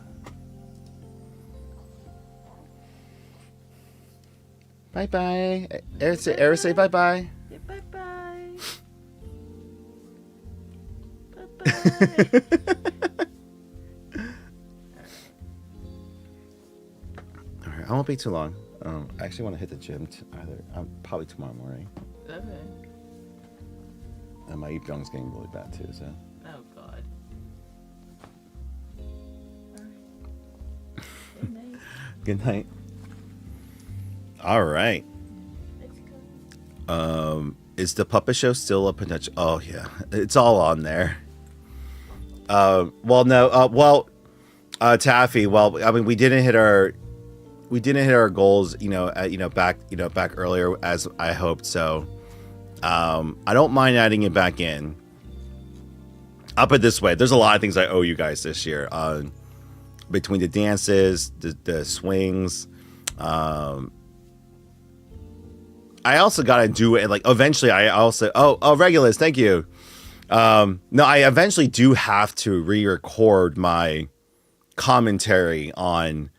Bye-bye. Eric, say bye-bye. Say bye-bye. Bye-bye. All right, I won't be too long. I actually want to hit the gym probably tomorrow morning. Okay. And my Young's getting really bad too, so... Oh, God. All right. Good night. Good night. All right. Let's go. Is the puppet show still a potential? Oh yeah, it's all on there. Well, no. Taffy. Well, I mean, we didn't hit our goals. Back earlier as I hoped. So, I don't mind adding it back in. I'll put it this way: there's a lot of things I owe you guys this year. Between the dances, the swings. I also got to do it, like, eventually I also... Oh, Regulus, thank you. No, I eventually do have to re-record my commentary on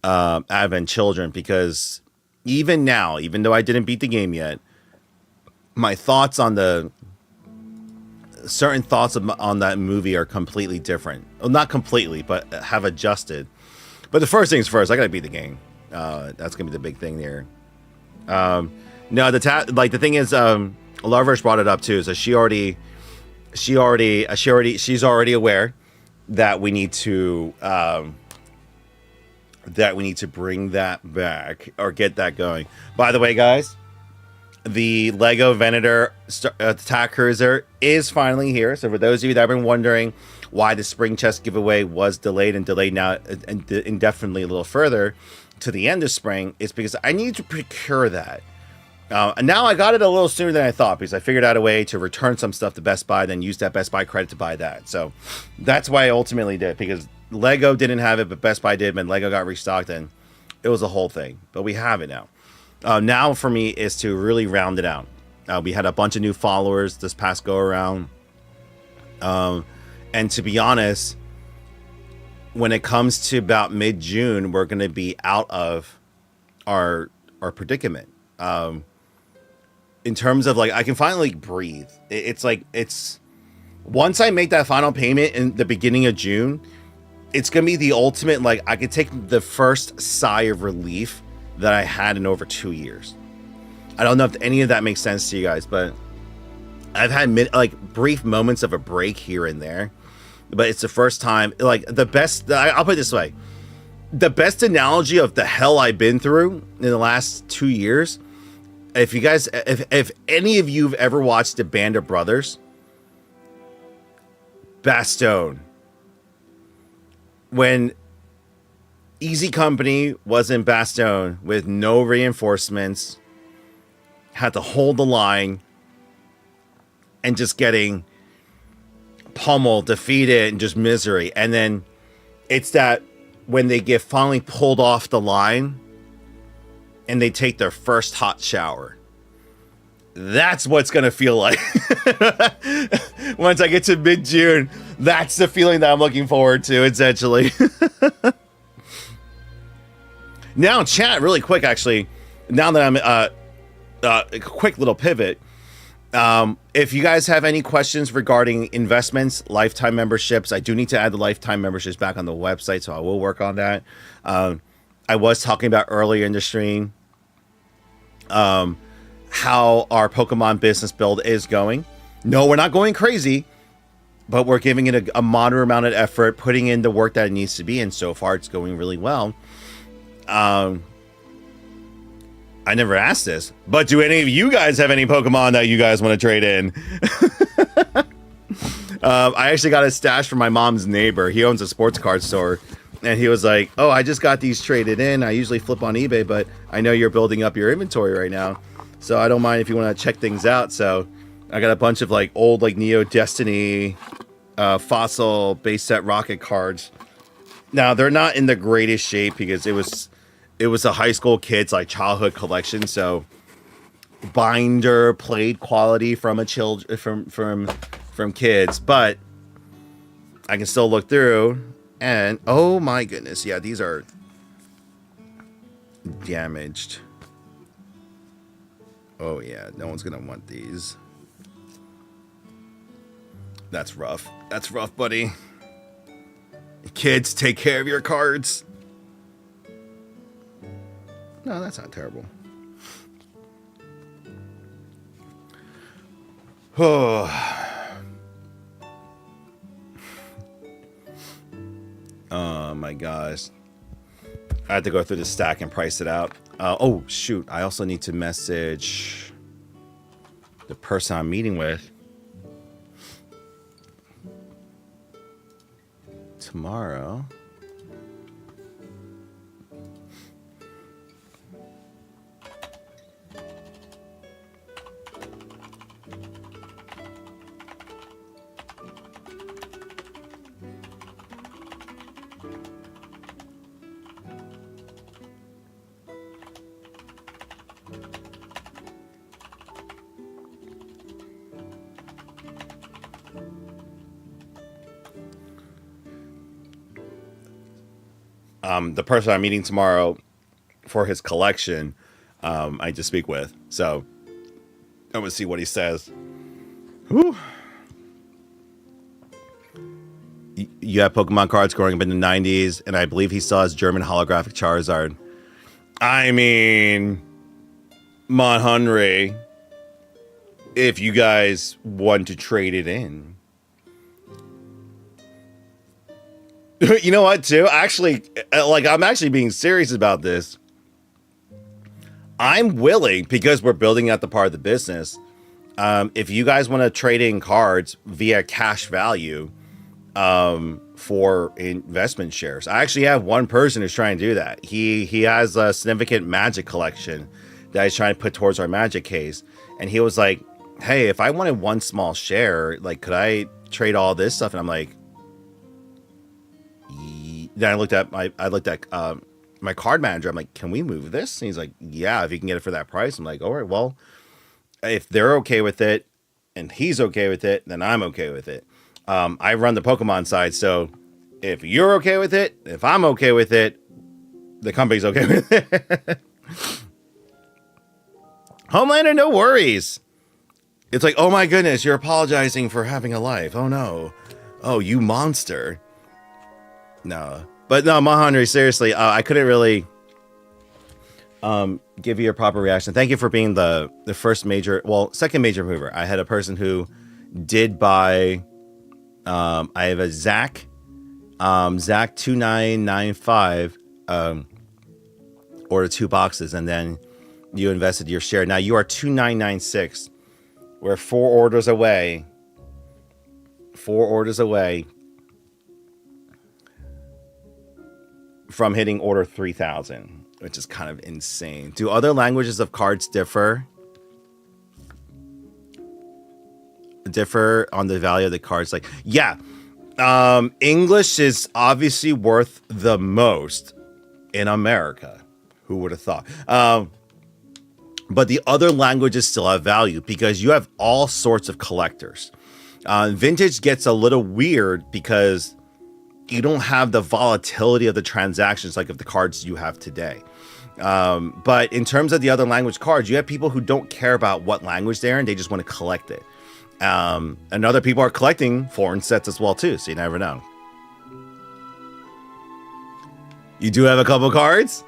Advent Children, because even now, even though I didn't beat the game yet, my thoughts on certain thoughts on that movie are completely different. Well, not completely, but have adjusted. But the first things first, I got to beat the game. That's going to be the big thing there. No, the thing is, Larverse brought it up too. So she's already aware that we need to bring that back or get that going. By the way, guys, the Lego Venator Attack Cruiser is finally here. So for those of you that have been wondering why the spring chest giveaway was delayed now indefinitely a little further to the end of spring, it's because I need to procure that. And now I got it a little sooner than I thought, because I figured out a way to return some stuff to Best Buy, then use that Best Buy credit to buy that. So that's why I ultimately did, because Lego didn't have it, but Best Buy did, and Lego got restocked, and it was a whole thing. But we have it now. Now for me is to really round it out. We had a bunch of new followers this past go around. And to be honest, when it comes to about mid-June, we're going to be out of our predicament. In terms of, like, I can finally breathe. It's once I make that final payment in the beginning of June, it's going to be the ultimate, like, I could take the first sigh of relief that I had in over 2 years. I don't know if any of that makes sense to you guys, but I've had brief moments of a break here and there, but it's the first time, like, I'll put it this way. The best analogy of the hell I've been through in the last 2 years if you guys, if any of you've ever watched the Band of Brothers, Bastogne, when Easy Company was in Bastogne with no reinforcements, had to hold the line, and just getting pummeled, defeated, and just misery. And then it's that when they get finally pulled off the line and they take their first hot shower. That's what's going to feel like. Once I get to mid-June, that's the feeling that I'm looking forward to, essentially. Now, chat, really quick, actually, now that I'm a quick little pivot. If you guys have any questions regarding investments, lifetime memberships, I do need to add the lifetime memberships back on the website, so I will work on that. I was talking about earlier in the stream how our Pokemon business build is going. No, we're not going crazy, but we're giving it a moderate amount of effort, putting in the work that it needs to be, and so far it's going really well. I never asked this, but do any of you guys have any Pokemon that you guys want to trade in? I actually got a stash from my mom's neighbor. He owns a sports card store, and he was like, oh, I just got these traded in. I usually flip on eBay, but I know you're building up your inventory right now, so I don't mind if you want to check things out. So I got a bunch of like old like Neo Destiny, Fossil base set Rocket cards. Now they're not in the greatest shape because it was a high school kid's like childhood collection, so binder plate quality from from kids, but I can still look through and oh my goodness, yeah, these are damaged. Oh yeah, no one's gonna want these. That's rough. That's rough, buddy. Kids, take care of your cards. No, that's not terrible. Oh my gosh. I had to go through the stack and price it out. Oh shoot, I also need to message the person I'm meeting with tomorrow. The person I'm meeting tomorrow for his collection, I just speak with. So I'm gonna see what he says. Whew. You have Pokemon cards growing up in the 90s, and I believe he still has German holographic Charizard. I mean, Mon, if you guys want to trade it in. You know what, too? Actually, like, I'm actually being serious about this. I'm willing, because we're building out the part of the business, if you guys want to trade in cards via cash value for investment shares. I actually have one person who's trying to do that. He has a significant Magic collection that he's trying to put towards our Magic case. And he was like, hey, if I wanted one small share, like, could I trade all this stuff? And I'm like, then I looked at my card manager. I'm like, can we move this? And he's like, yeah, if you can get it for that price. I'm like, all right, well, if they're okay with it and he's okay with it, then I'm okay with it. I run the Pokemon side, so if you're okay with it, if I'm okay with it, the company's okay with it. Homelander, no worries. It's like, oh my goodness, you're apologizing for having a life. Oh no. Oh, you monster. No, but no, Mahendry, seriously, I couldn't really give you a proper reaction. Thank you for being the second major mover. I had a person who did buy. I have a Zach 2995 ordered 2 boxes, and then You invested your share. Now you are 2996. We're 4 orders away. 4 orders away from hitting order 3,000, which is kind of insane. Do other languages of cards differ on the value of the cards? Like, yeah. English is obviously worth the most in America. Who would have thought? But the other languages still have value because you have all sorts of collectors. Vintage gets a little weird because you don't have the volatility of the transactions like of the cards you have today. But in terms of the other language cards, you have people who don't care about what language they're in. They just want to collect it. And other people are collecting foreign sets as well, too. So you never know. You do have a couple cards?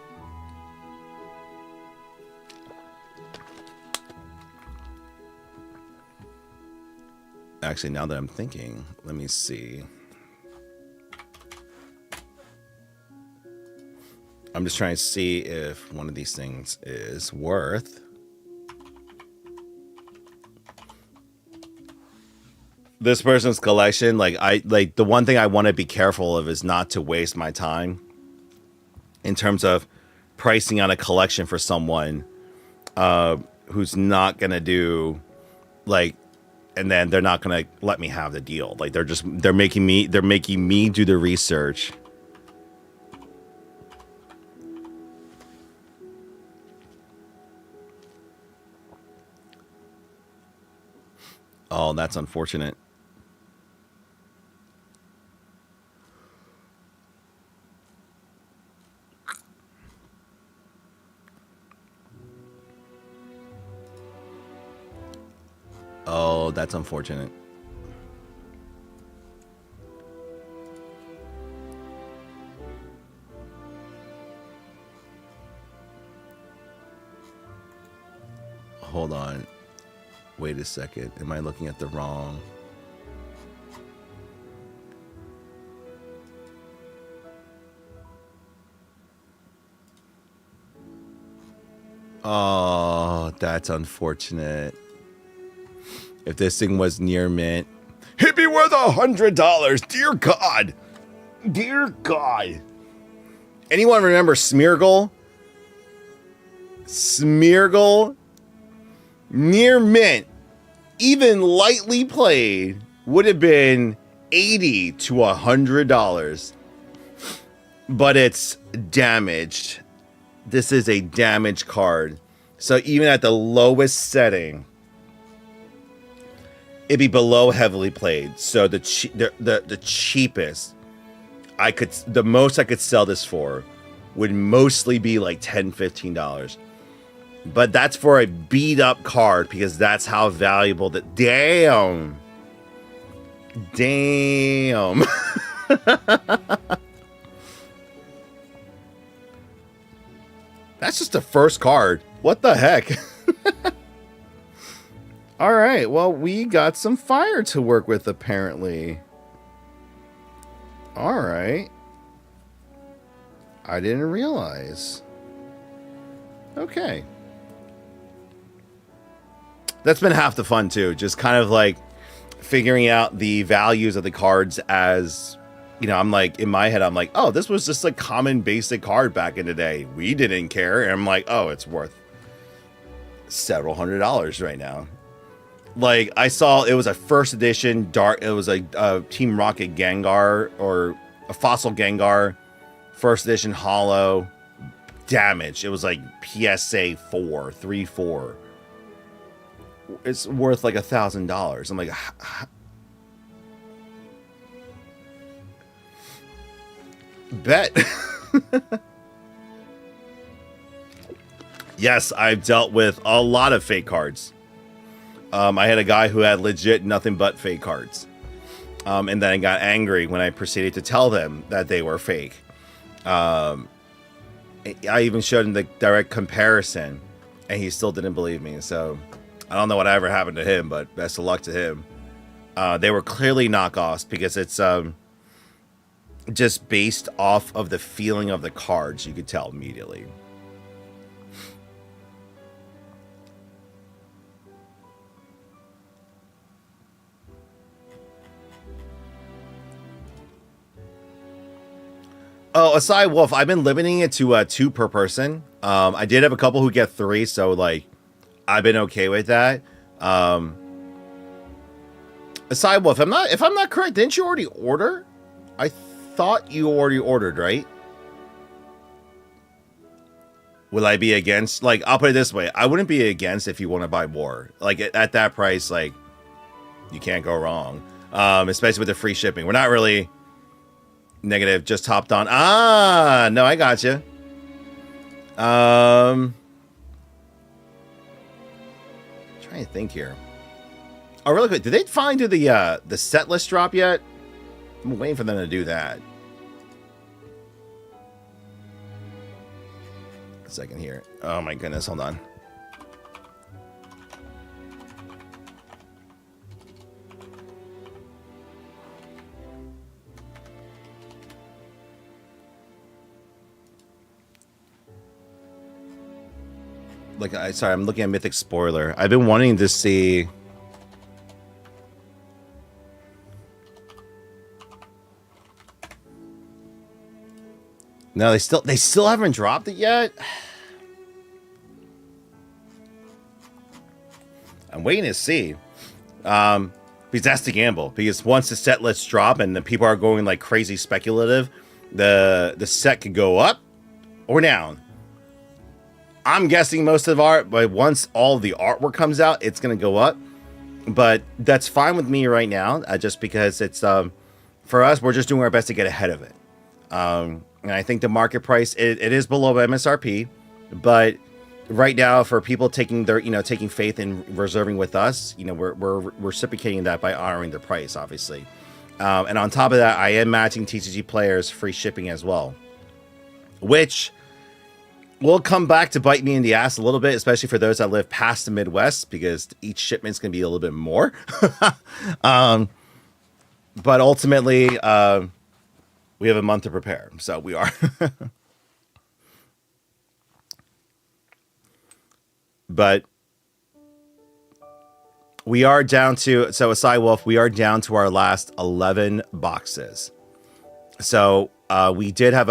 Actually, now that I'm thinking, let me see. I'm just trying to see if one of these things is worth. This person's collection, like the one thing I want to be careful of is not to waste my time in terms of pricing on a collection for someone who's not gonna do like, and then they're not gonna let me have the deal. Like they're making me do the research. Oh, that's unfortunate. Oh, that's unfortunate. Hold on. Wait a second. Am I looking at the wrong? Oh, that's unfortunate. If this thing was near mint, it'd be worth $100. Dear God. Dear God. Anyone remember Smeargle? Smeargle? Near mint, even lightly played, would have been $80 to $100. But it's damaged. This is a damaged card. So even at the lowest setting, it'd be below heavily played. So the cheapest the most I could sell this for would mostly be like $10, $15. But that's for a beat up card because that's how valuable that. Damn. That's just the first card. What the heck? All right. Well, we got some fire to work with, apparently. All right. I didn't realize. Okay. That's been half the fun, too. Just kind of like figuring out the values of the cards as, you know, I'm like, in my head, I'm like, oh, this was just a common basic card back in the day. We didn't care. And I'm like, oh, it's worth several $100s right now. Like, I saw it was a first edition dark. It was a Team Rocket Gengar or a Fossil Gengar, first edition holo, damaged. It was like PSA 4. It's worth like $1,000. I'm like, bet. Yes, I've dealt with a lot of fake cards. I had a guy who had legit nothing but fake cards. And then I got angry when I proceeded to tell them that they were fake. I even showed him the direct comparison, and he still didn't believe me. So I don't know what ever happened to him, but best of luck to him. They were clearly knockoffs because it's just based off of the feeling of the cards. You could tell immediately. Oh, aside Wolf, I've been limiting it to 2 per person. I did have a couple who get 3, so like I've been okay with that. Aside Wolf, if I'm not correct, didn't you already order? I thought you already ordered, right? Will I be against? Like, I'll put it this way: I wouldn't be against if you want to buy more. Like at that price, like you can't go wrong. Especially with the free shipping. We're not really negative. Just hopped on. Ah, no, I got you. Trying to think here. Oh, really quick, did they finally do the set list drop yet? I'm waiting for them to do that. A second here. Oh my goodness, hold on. Like, sorry, I'm looking at Mythic Spoiler. I've been wanting to see. No, they still haven't dropped it yet. I'm waiting to see. Because that's the gamble. Because once the set lists drop and the people are going like crazy speculative, the set could go up or down. I'm guessing most of art, but once all the artwork comes out, it's gonna go up. But that's fine with me right now, just because it's for us, we're just doing our best to get ahead of it. And I think the market price it is below MSRP, but right now for people taking their taking faith in reserving with us, we're reciprocating that by honoring the price, obviously. And on top of that, I am matching TCG players free shipping as well, which will come back to bite me in the ass a little bit, especially for those that live past the Midwest, because each shipment's going to be a little bit more. But ultimately, we have a month to prepare, so we are. But we are down to, so aside Wolf, we are down to our last 11 boxes. So we did have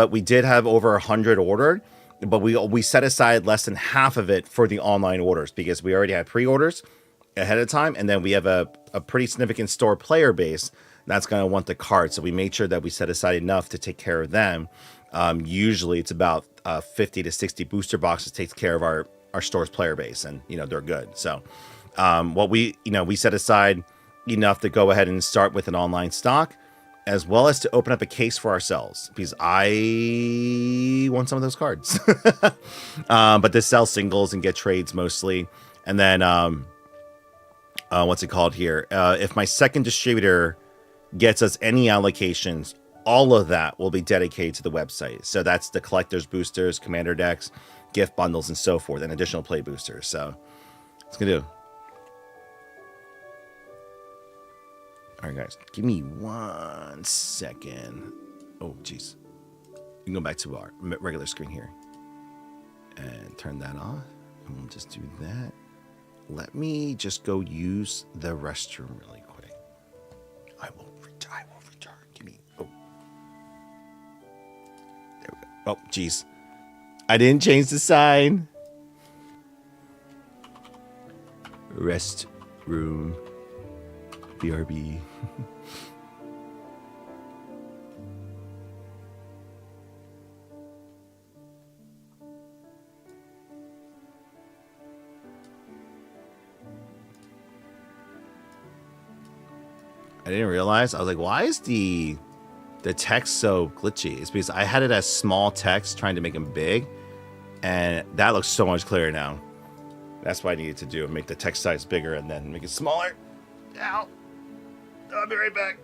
over 100 ordered, but we set aside less than half of it for the online orders because we already had pre-orders ahead of time, and then we have a pretty significant store player base that's going to want the card. So we made sure that we set aside enough to take care of them. Usually it's about 50 to 60 booster boxes takes care of our store's player base, and they're good. So what we set aside enough to go ahead and start with an online stock, as well as to open up a case for ourselves, because I want some of those cards. But to sell singles and get trades mostly. And then what's it called here? If my second distributor gets us any allocations, all of that will be dedicated to the website. So that's the collectors, boosters, commander decks, gift bundles, and so forth, and additional play boosters. So it's gonna do. All right, guys, give me 1 second. Oh, jeez. We can go back to our regular screen here and turn that off. And we'll just do that. Let me just go use the restroom really quick. I will return. Give me. Oh. There we go. Oh, jeez. I didn't change the sign. Rest room. BRB. I didn't realize. I was like, why is the text so glitchy? It's because I had it as small text trying to make them big, and that looks so much clearer now. That's what I needed to do, make the text size bigger and then make it smaller. Ow. I'll be right back.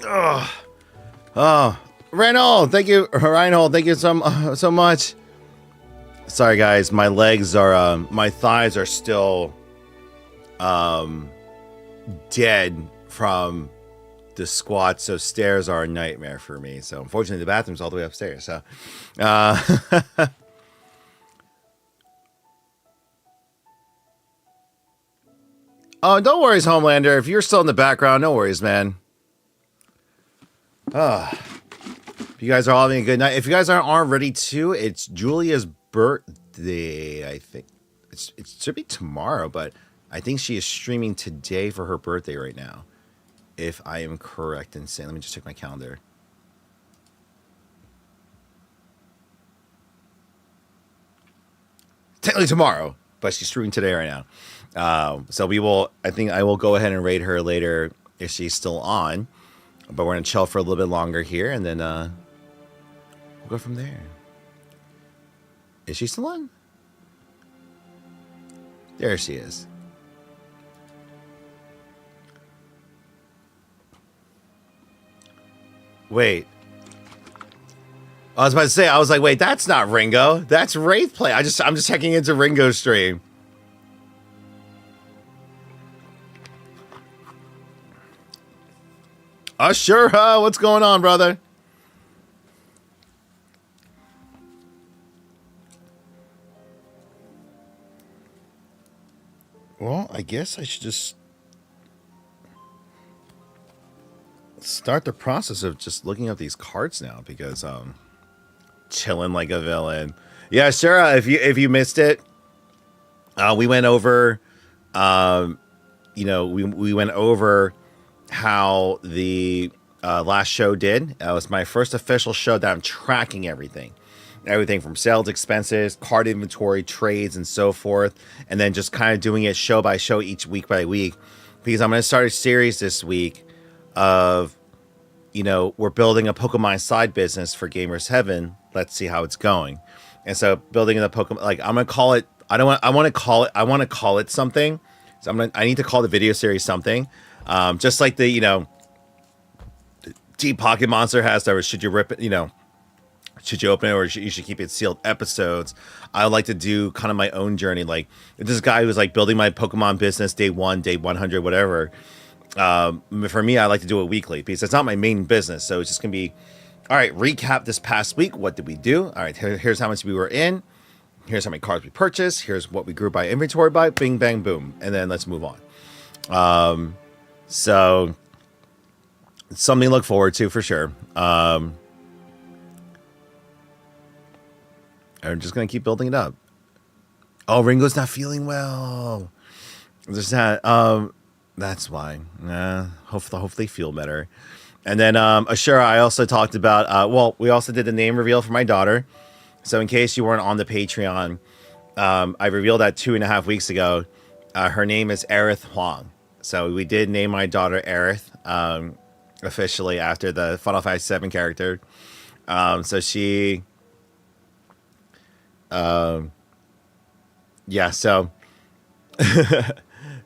Oh, Reinhold, thank you, Reinhold. Thank you so much. Sorry, guys, my legs are, my thighs are still, dead from the squats. So stairs are a nightmare for me. So unfortunately, the bathroom's all the way upstairs. So, oh, don't worry, Homelander. If you're still in the background, no worries, man. If you guys are all having a good night. If you guys aren't ready to, it's Julia's birthday. I think it should be tomorrow, but I think she is streaming today for her birthday right now. If I am correct in saying, let me just check my calendar. Technically tomorrow, but she's streaming today right now. So we will, I think I will go ahead and raid her later if she's still on. But we're going to chill for a little bit longer here, and then we'll go from there. Is she still on? There she is. Wait. I was about to say, I was like, wait, that's not Ringo. That's Wraith Play. I'm just checking into Ringo's stream. Sure, what's going on, brother? Well, I guess I should just start the process of just looking up these cards now because chilling like a villain. Yeah, sure. If you missed it, we went over we went over how the last show did. It was my first official show that I'm tracking everything from sales expenses, card inventory, trades, and so forth, and then just kind of doing it show by show, each week by week, because I'm going to start a series this week of, we're building a Pokemon side business for Gamers Heaven. Let's see how it's going. And so building the Pokemon, like I'm going to call it, I want to call it something. So I need to call the video series something. Just like the, Deep Pocket Monster has that, or should you rip it, should you open it, or you should keep it sealed episodes. I would like to do kind of my own journey. Like this guy who's like building my Pokemon business day 1, day 100, whatever. For me, I like to do it weekly because it's not my main business. So it's just going to be, all right, recap this past week. What did we do? All right, here's how much we were in. Here's how many cards we purchased. Here's what we grew by inventory by. Bing, bang, boom. And then let's move on. So it's something to look forward to for sure. I'm just going to keep building it up. Oh, Ringo's not feeling well. There's that. That's why. Hopefully feel better. And then Ashura, I also talked about, we also did the name reveal for my daughter. So in case you weren't on the Patreon, I revealed that 2.5 weeks ago. Her name is Aerith Huang. So we did name my daughter Aerith officially after the Final Fantasy VII character. So she... so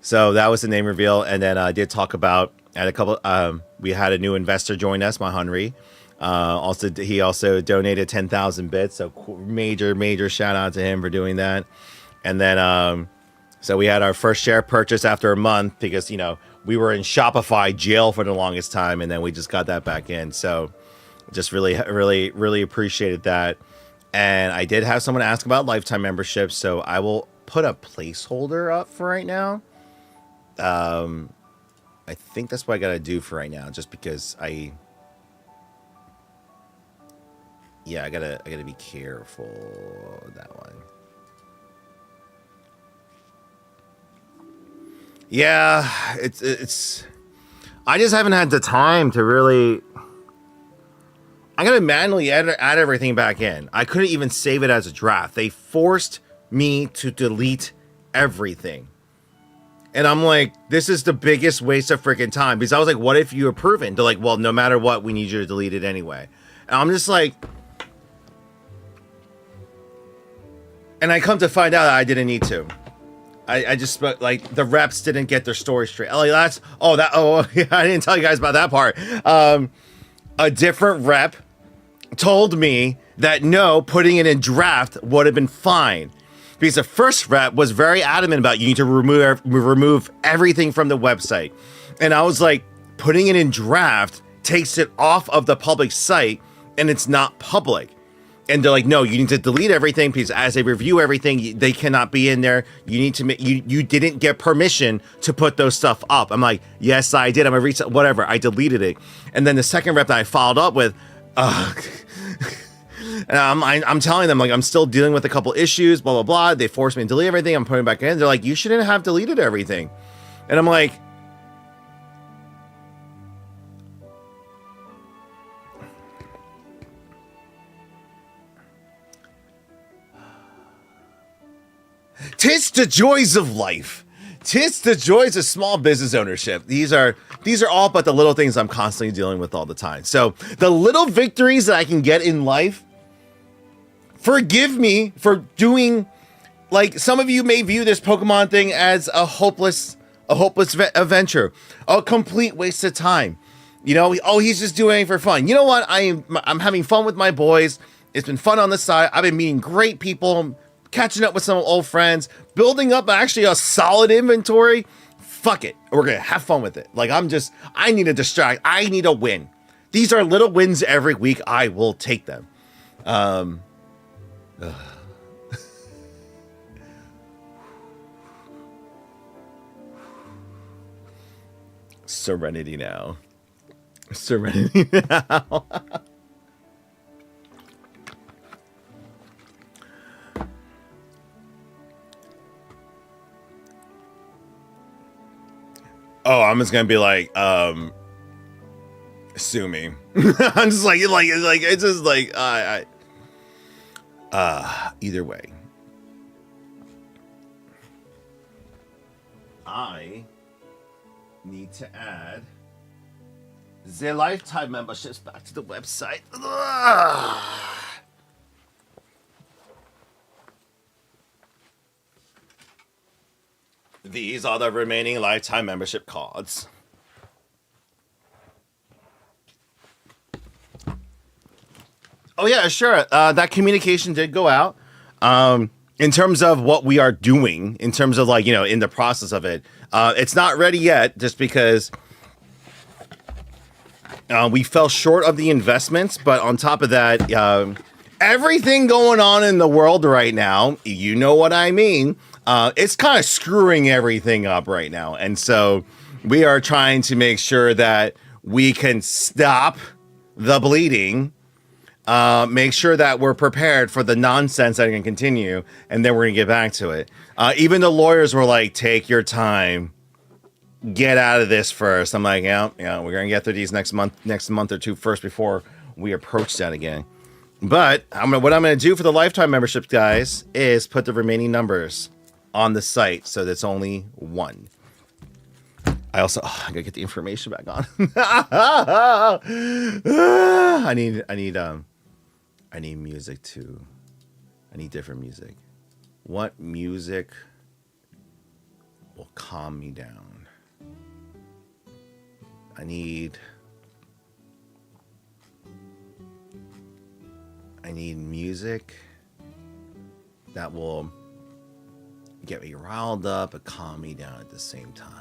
so that was the name reveal. And then I did talk about at a couple we had a new investor join us, Mahanri. He also donated 10,000 bits, so major shout out to him for doing that. And then so we had our first share purchase after a month because we were in Shopify jail for the longest time, and then we just got that back in. So just really appreciated that. And I did have someone ask about lifetime memberships, so I will put a placeholder up for right now. I think that's what I gotta do for right now, just because I gotta be careful with that one. Yeah, it's I just haven't had the time to really. I gotta manually add everything back in. I couldn't even save it as a draft. They forced me to delete everything. And I'm like, this is the biggest waste of freaking time. Because I was like, what if you approve it? They're like, well, no matter what, we need you to delete it anyway. And I'm just like... And I come to find out that I didn't need to. I just like the reps didn't get their story straight. Oh, yeah, I didn't tell you guys about that part. A different rep told me that no, putting it in draft would have been fine. Because the first rep was very adamant about you need to remove everything from the website. And I was like, putting it in draft takes it off of the public site and it's not public. And they're like, no, you need to delete everything because as they review everything, they cannot be in there. You need to you didn't get permission to put those stuff up. I'm like, yes, I did. I'm gonna reset, whatever. I deleted it. And then the second rep that I followed up with, and I'm telling them, like, I'm still dealing with a couple issues, blah, blah, blah. They forced me to delete everything. I'm putting it back in. They're like, you shouldn't have deleted everything. And I'm like, tis the joys of life. Tis the joys of small business ownership. These are all but the little things I'm constantly dealing with all the time. So the little victories that I can get in life, forgive me for doing, like, some of you may view this Pokemon thing as a hopeless adventure, a complete waste of time. You know, oh, he's just doing it for fun. You know what? I'm having fun with my boys. It's been fun on the side. I've been meeting great people, catching up with some old friends, building up actually a solid inventory. Fuck it. We're going to have fun with it. Like, I need to distract. I need a win. These are little wins every week. I will take them. Serenity now. Serenity now. Oh, I'm just gonna be like, sue me. I'm just like, it's just like, either way. I need to add the lifetime memberships back to the website. Ugh. These are the remaining lifetime membership cards. Oh yeah, sure. That communication did go out. In terms of what we are doing, in terms of, like, you know, in the process of it, it's not ready yet, just because we fell short of the investments. But on top of that, everything going on in the world right now, you know what I mean. It's kind of screwing everything up right now. And so we are trying to make sure that we can stop the bleeding, make sure that we're prepared for the nonsense that can continue, and then we're going to get back to it. Even the lawyers were like, take your time, get out of this first. I'm like, yeah, we're going to get through these next month or two first before we approach that again. But what I'm going to do for the lifetime memberships, guys, is put the remaining numbers on the site so that's only one. I also I gotta get the information back on. I need music too. I need different music. What music will calm me down? I need music that will get me riled up but calm me down at the same time.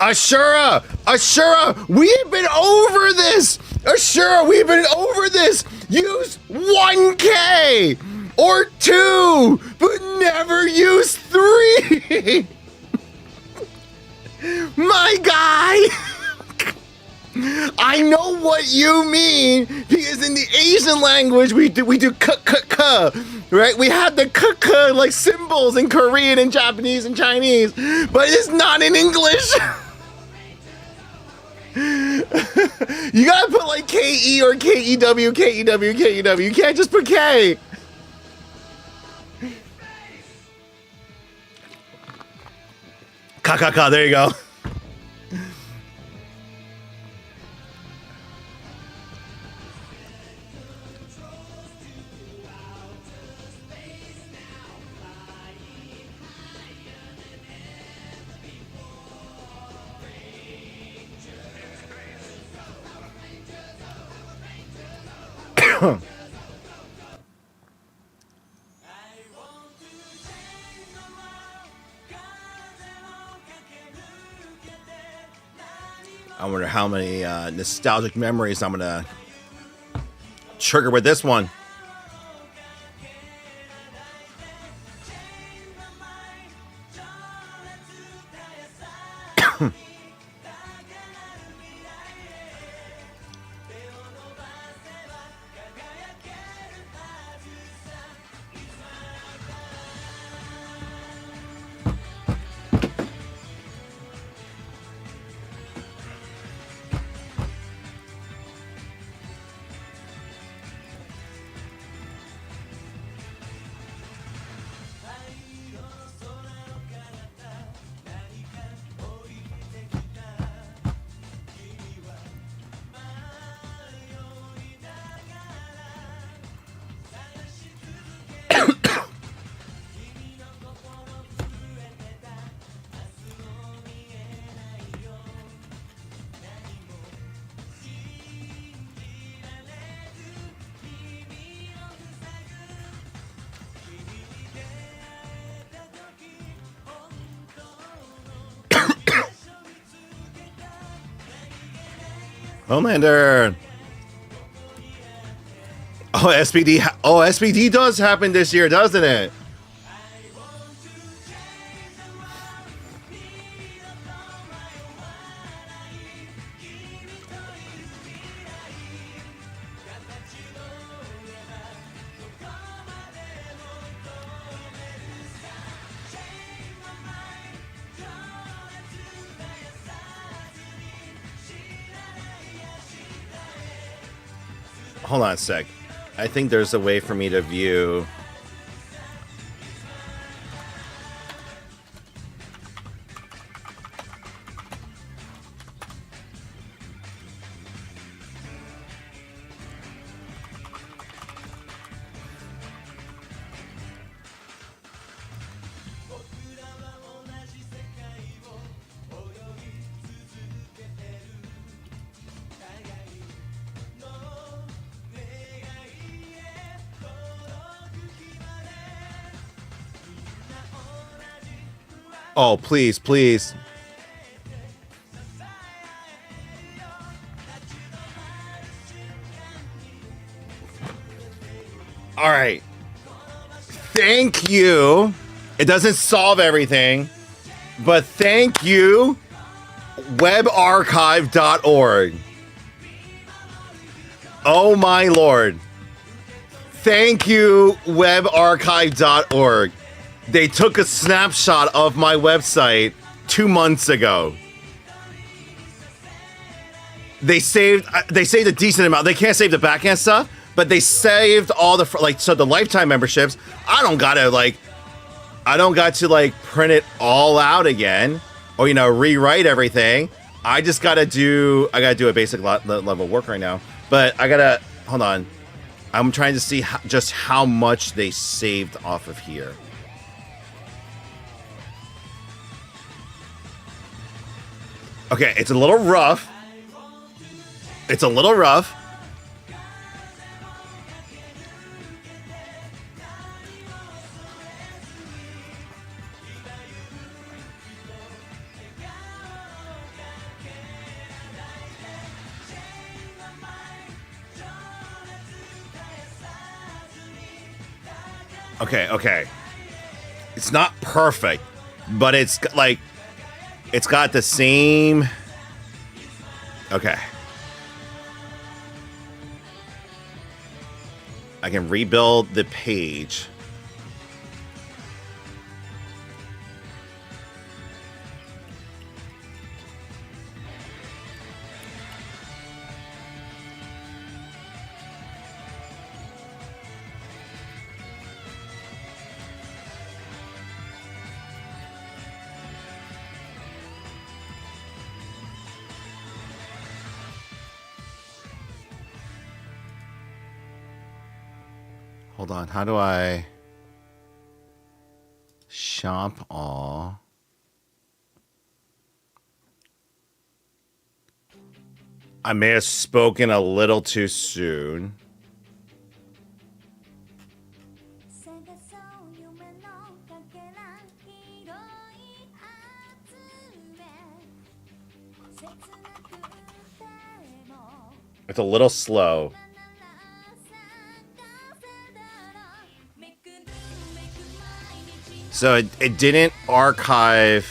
Ashura! Ashura! We have been over this! Ashura, we've been over this! Use 1K! Or 2! But never use 3! My guy! I know what you mean, because in the Asian language we do k, right? We have the k like symbols in Korean and Japanese and Chinese, but it's not in English. You gotta put like KE or KEW, KEW, KEW. You can't just put K. Ka, there you go. I wonder how many nostalgic memories I'm gonna trigger with this one. Homelander. Oh, SPD. Oh, SPD does happen this year, doesn't it? Hold on a sec. I think there's a way for me to view. Oh, please, please. All right. Thank you. It doesn't solve everything, but thank you, webarchive.org. Oh, my Lord. Thank you, webarchive.org. They took a snapshot of my website 2 months ago. They saved a decent amount. They can't save the backend stuff, but they saved all the so the lifetime memberships. I don't got to print it all out again or rewrite everything. I gotta do a basic level work right now. But hold on. I'm trying to see just how much they saved off of here. Okay, it's a little rough. It's a little rough. Okay, okay. It's not perfect, but it's like it's got the same. Okay. I can rebuild the page. Hold on, how do I shop all? I may have spoken a little too soon. It's a little slow. So it didn't archive.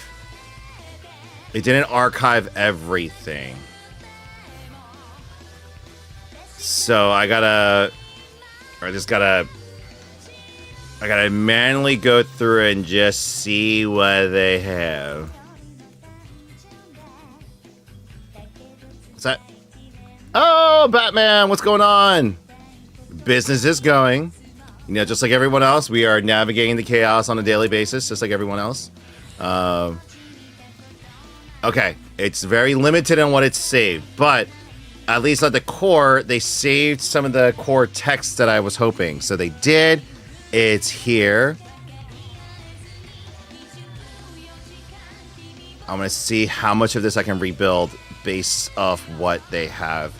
It didn't archive everything. So I gotta manually go through and just see what they have. What's that? Oh, Batman, what's going on? Business is going. You know, just like everyone else, we are navigating the chaos on a daily basis, just like everyone else. Okay, it's very limited on what it's saved, but at least at the core, they saved some of the core text that I was hoping. So they did. It's here. I'm going to see how much of this I can rebuild based off what they have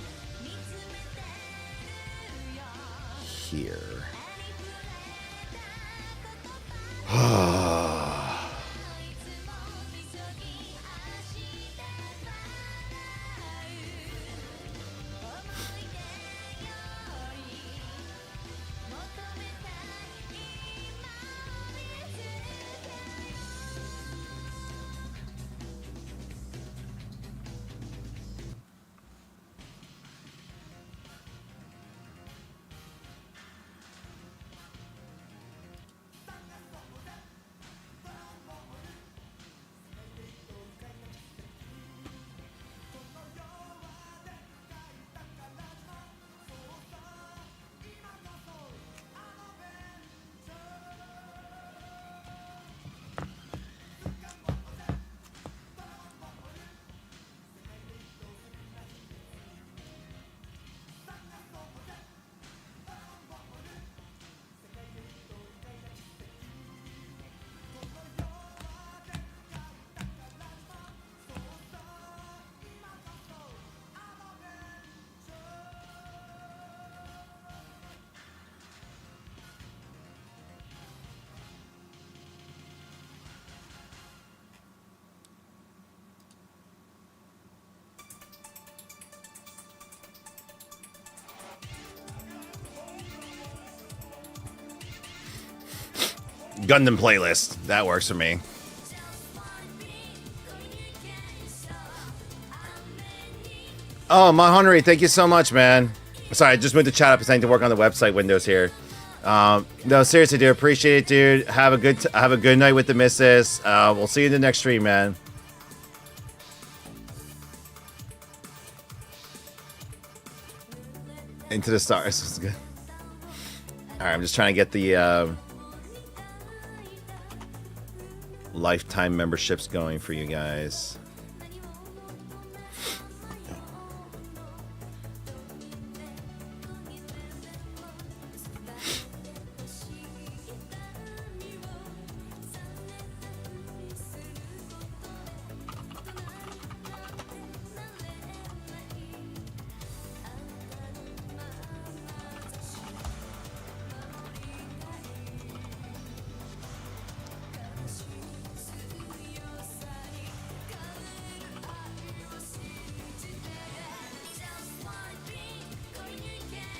here. Gundam playlist. That works for me. Oh, Mahonry, thank you so much, man. Sorry, I just moved the chat up because I need to work on the website windows here. No, seriously, dude, appreciate it, dude. Have a good night with the missus. We'll see you in the next stream, man. Into the stars. This is good. All right, I'm just trying to get the lifetime memberships going for you guys.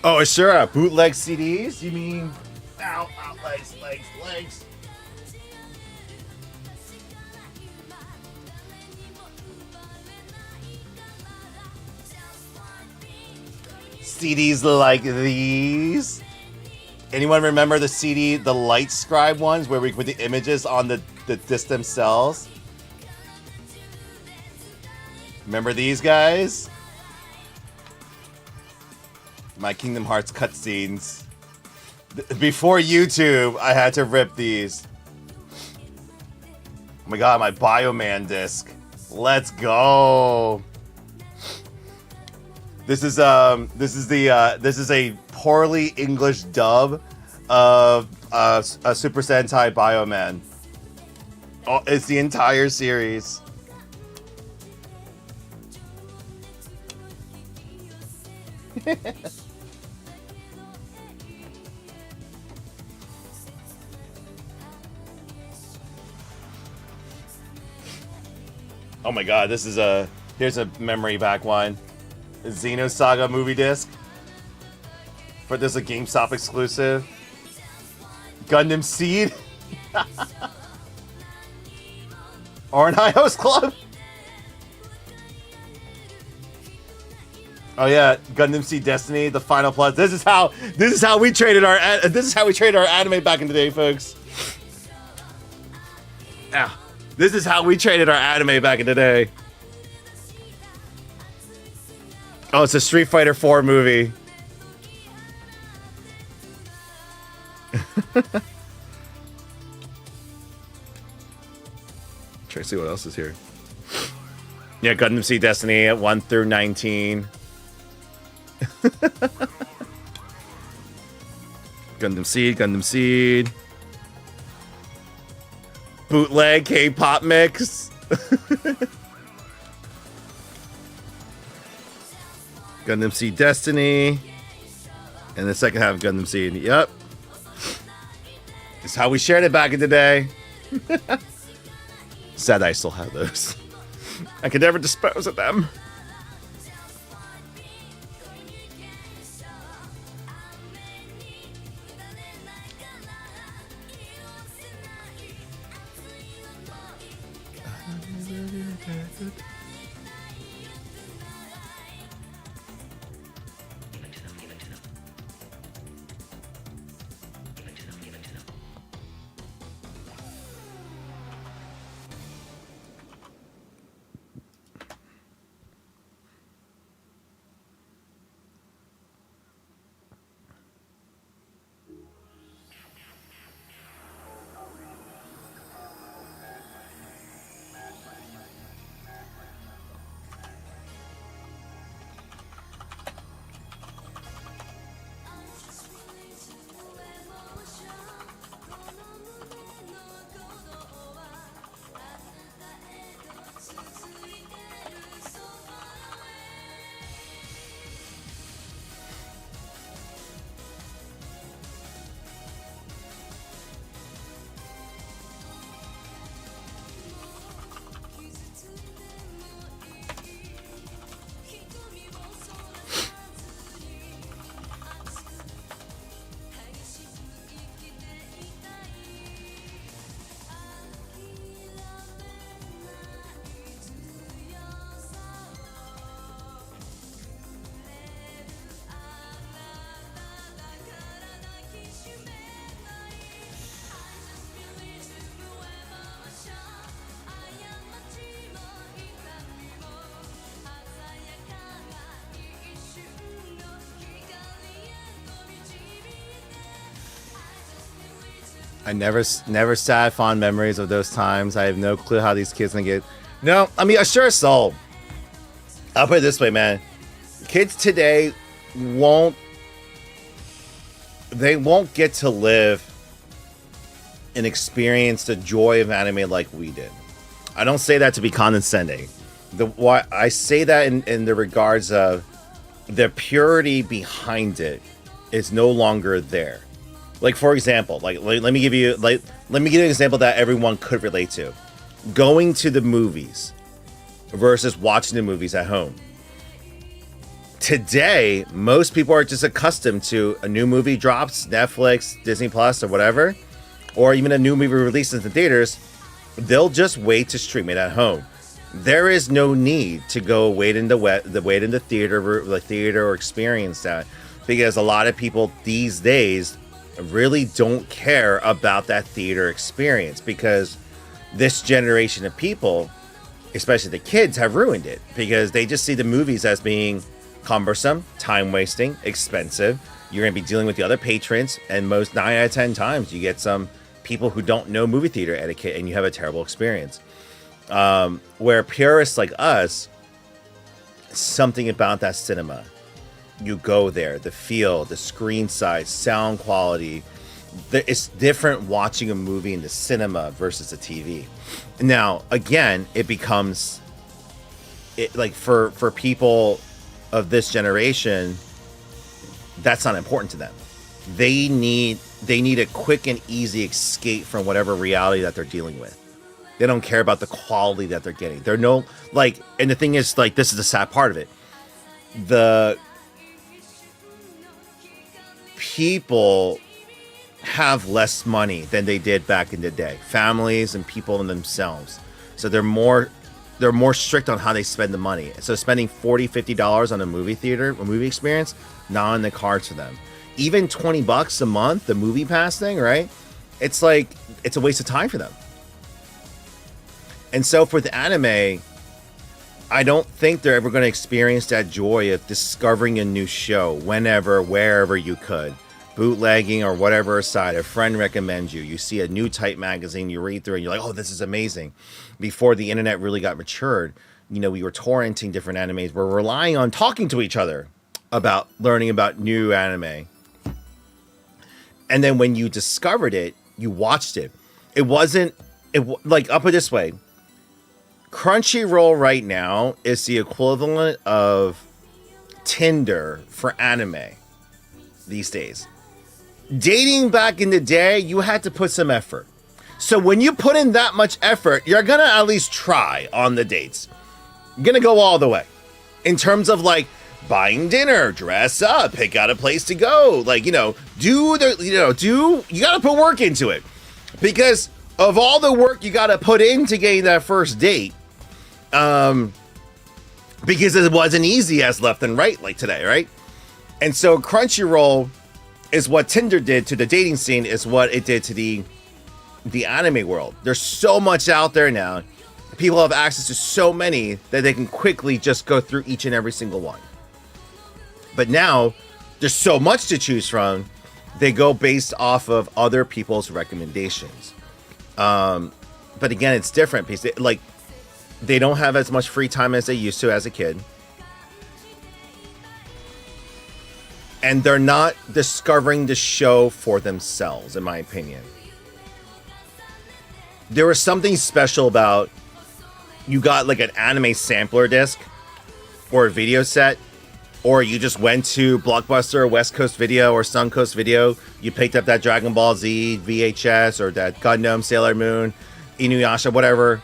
Oh, sure. Bootleg CDs? You mean... Ow, ow, legs, legs, legs. CDs like these. Anyone remember the CD, the Light Scribe ones, where we put the images on the disc themselves? Remember these guys? My Kingdom Hearts cutscenes. Before YouTube, I had to rip these. Oh my god, my Bioman disc. Let's go. This is a poorly English dub of a Super Sentai Bioman. Oh, it's the entire series. Oh my god, this is here's a memory back one. Xenosaga movie disc. For this, a GameStop exclusive. Gundam Seed. Ornhyo's Club. Oh yeah, Gundam Seed Destiny, the Final Plus. This is how we traded our anime back in the day, folks. Yeah, this is how we traded our anime back in the day. Oh, it's a Street Fighter 4 movie. Try to see what else is here. Yeah, Gundam Seed Destiny at 1 through 19. Gundam Seed. Bootleg K-pop mix. Gundam Seed Destiny. And the second half of Gundam Seed. Yep. It's how we shared it back in the day. Sad I still have those. I could never dispose of them. I never sad fond memories of those times. I have no clue how these kids gonna get. No, I mean, sure soul. I'll put it this way, man. Kids today won't get to live and experience the joy of anime like we did. I don't say that to be condescending. Why I say that in the regards of the purity behind it is no longer there. Like, for example, let me give you an example that everyone could relate to. Going to the movies versus watching the movies at home. Today, most people are just accustomed to a new movie drops, Netflix, Disney Plus, or whatever, or even a new movie releases in theaters. They'll just wait to stream it at home. There is no need to go wait in the theater or experience that, because a lot of people these days really don't care about that theater experience, because this generation of people, especially the kids, have ruined it because they just see the movies as being cumbersome, time wasting, expensive. You're going to be dealing with the other patrons, and most 9 out of 10 times you get some people who don't know movie theater etiquette and you have a terrible experience. Where purists like us, something about that cinema, you go there, the feel, the screen size, sound quality, it's different watching a movie in the cinema versus the TV. Now, again, it becomes like for people of this generation, that's not important to them. They need a quick and easy escape from whatever reality that they're dealing with. They don't care about the quality that they're getting. They're no, like, and the thing is, like, this is the sad part of it. The people have less money than they did back in the day. Families and people in themselves. So they're more strict on how they spend the money. So spending $40, $50 on a movie experience, not in the cards for them. Even $20 a month, the movie pass thing, right? It's like, it's a waste of time for them. And so for the anime, I don't think they're ever going to experience that joy of discovering a new show whenever, wherever you could. Bootlegging or whatever aside, a friend recommends you see a new type magazine, you read through and you're like, oh, this is amazing. Before the internet really got matured, we were torrenting different animes. We're relying on talking to each other about learning about new anime. And then when you discovered it, you watched it. Like, I'll put it this way. Crunchyroll right now is the equivalent of Tinder for anime these days. Dating back in the day, you had to put some effort. So when you put in that much effort, you're going to at least try on the dates. You're going to go all the way. In terms of, like, buying dinner, dress up, pick out a place to go. Like, you got to put work into it. Because of all the work you got to put into getting that first date, because it wasn't easy as left and right like today, right? And so Crunchyroll is what Tinder did to the dating scene, is what it did to the anime world. There's so much out there now. People have access to so many that they can quickly just go through each and every single one. But now there's so much to choose from. They go based off of other people's recommendations. But again, it's different because they don't have as much free time as they used to as a kid. And they're not discovering the show for themselves, in my opinion. There was something special about, you got like an anime sampler disc or a video set, or you just went to Blockbuster or West Coast Video or Suncoast Video. You picked up that Dragon Ball Z VHS or that Gundam, Sailor Moon, Inuyasha, whatever.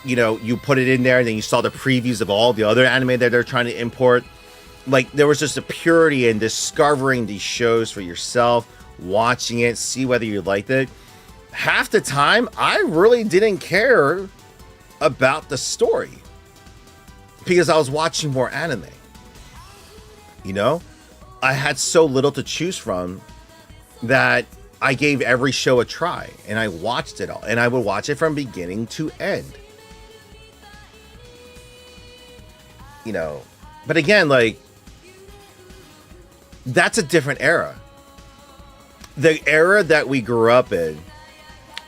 You put it in there, and then you saw the previews of all the other anime that they're trying to import. Like, there was just a purity in discovering these shows for yourself, watching it, see whether you liked it. Half the time, I really didn't care about the story because I was watching more anime. I had so little to choose from that I gave every show a try, and I watched it all, and I would watch it from beginning to end. But again, like, that's a different era. The era that we grew up in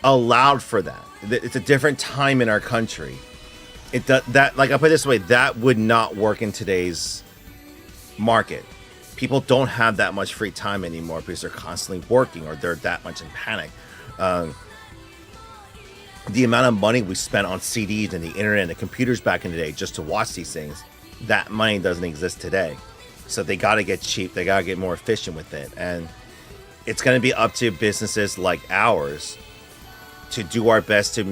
allowed for that. It's a different time in our country. Like, I'll put it this way, that would not work in today's market. People don't have that much free time anymore because they're constantly working, or they're that much in panic. The amount of money we spent on CDs and the internet and the computers back in the day just to watch these things, that money doesn't exist today. So they got to get cheap. They got to get more efficient with it. And it's going to be up to businesses like ours to do our best to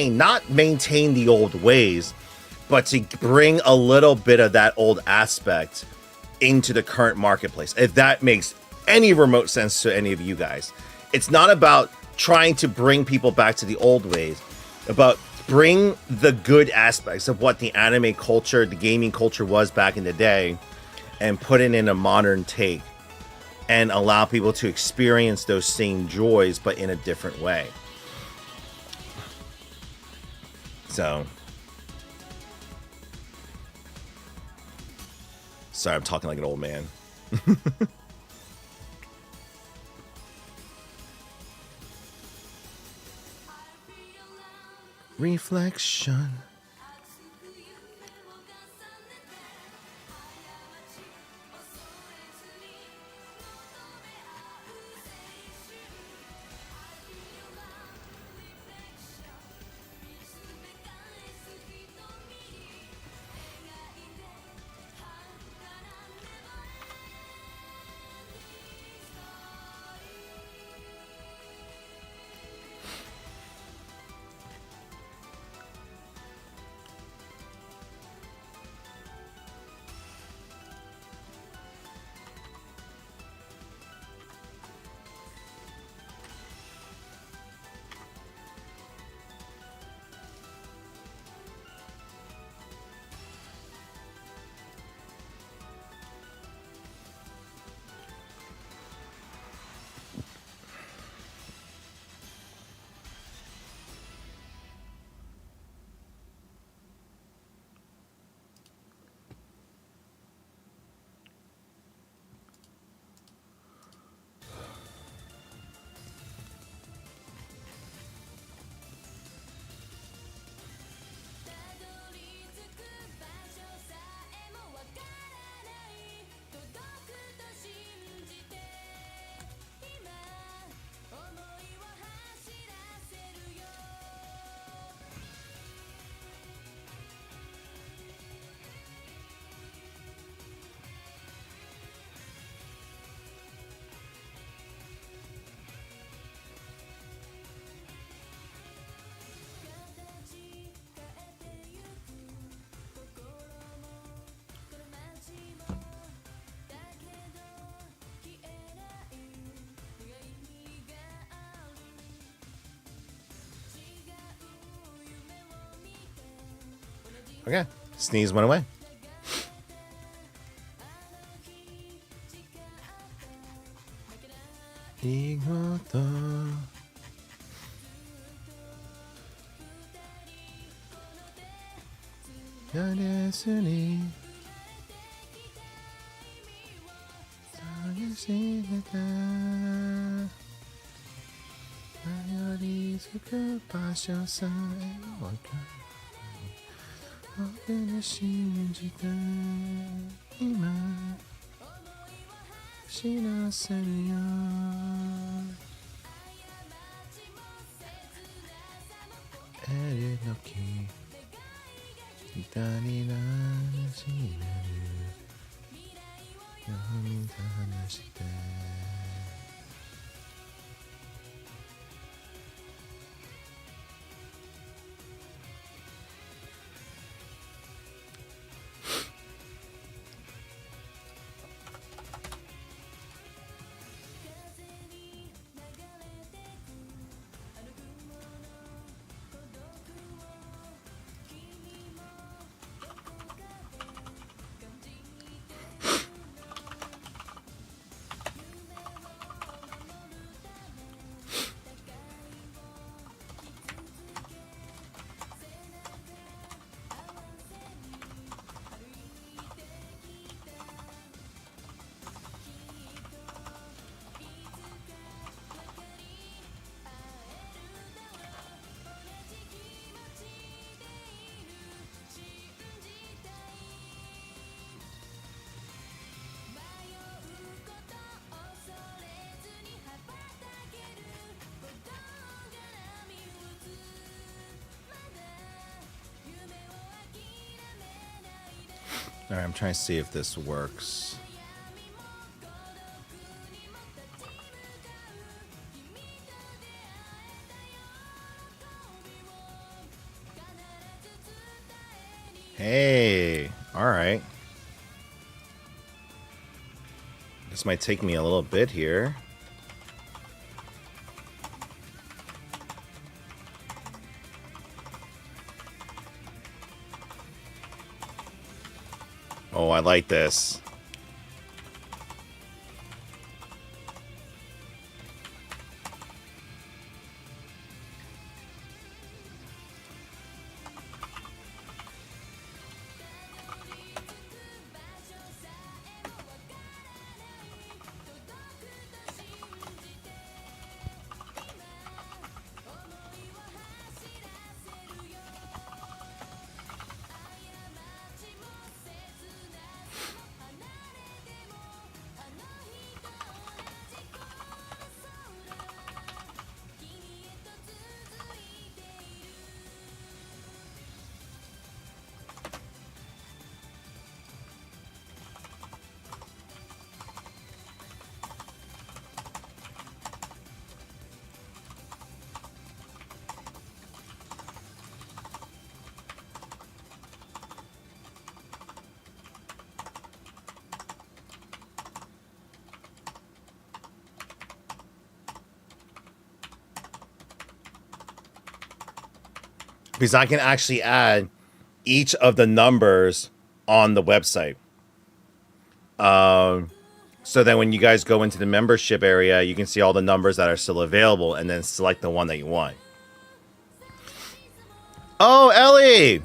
not maintain the old ways, but to bring a little bit of that old aspect into the current marketplace. If that makes any remote sense to any of you guys. It's not about trying to bring people back to the old ways, about bring the good aspects of what the anime culture, the gaming culture was back in the day, and put it in a modern take and allow people to experience those same joys but in a different way. So sorry, I'm talking like an old man. Reflection. Okay, sneeze went away. All right, I'm trying to see if this works. Hey, all right. might take me a little bit here. Oh, I like this. Because I can actually add each of the numbers on the website. So then when you guys go into the membership area, you can see all the numbers that are still available and then select the one that you want. Oh, Ellie!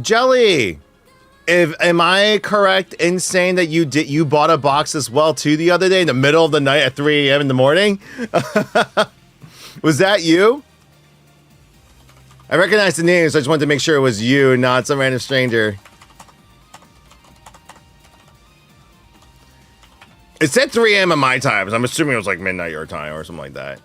Jelly! Am I correct in saying that you bought a box as well too the other day in the middle of the night at 3 a.m. in the morning? Was that you? I recognize the name, so I just wanted to make sure it was you, not some random stranger. It said 3 a.m. at my time, so I'm assuming it was like midnight your time or something like that.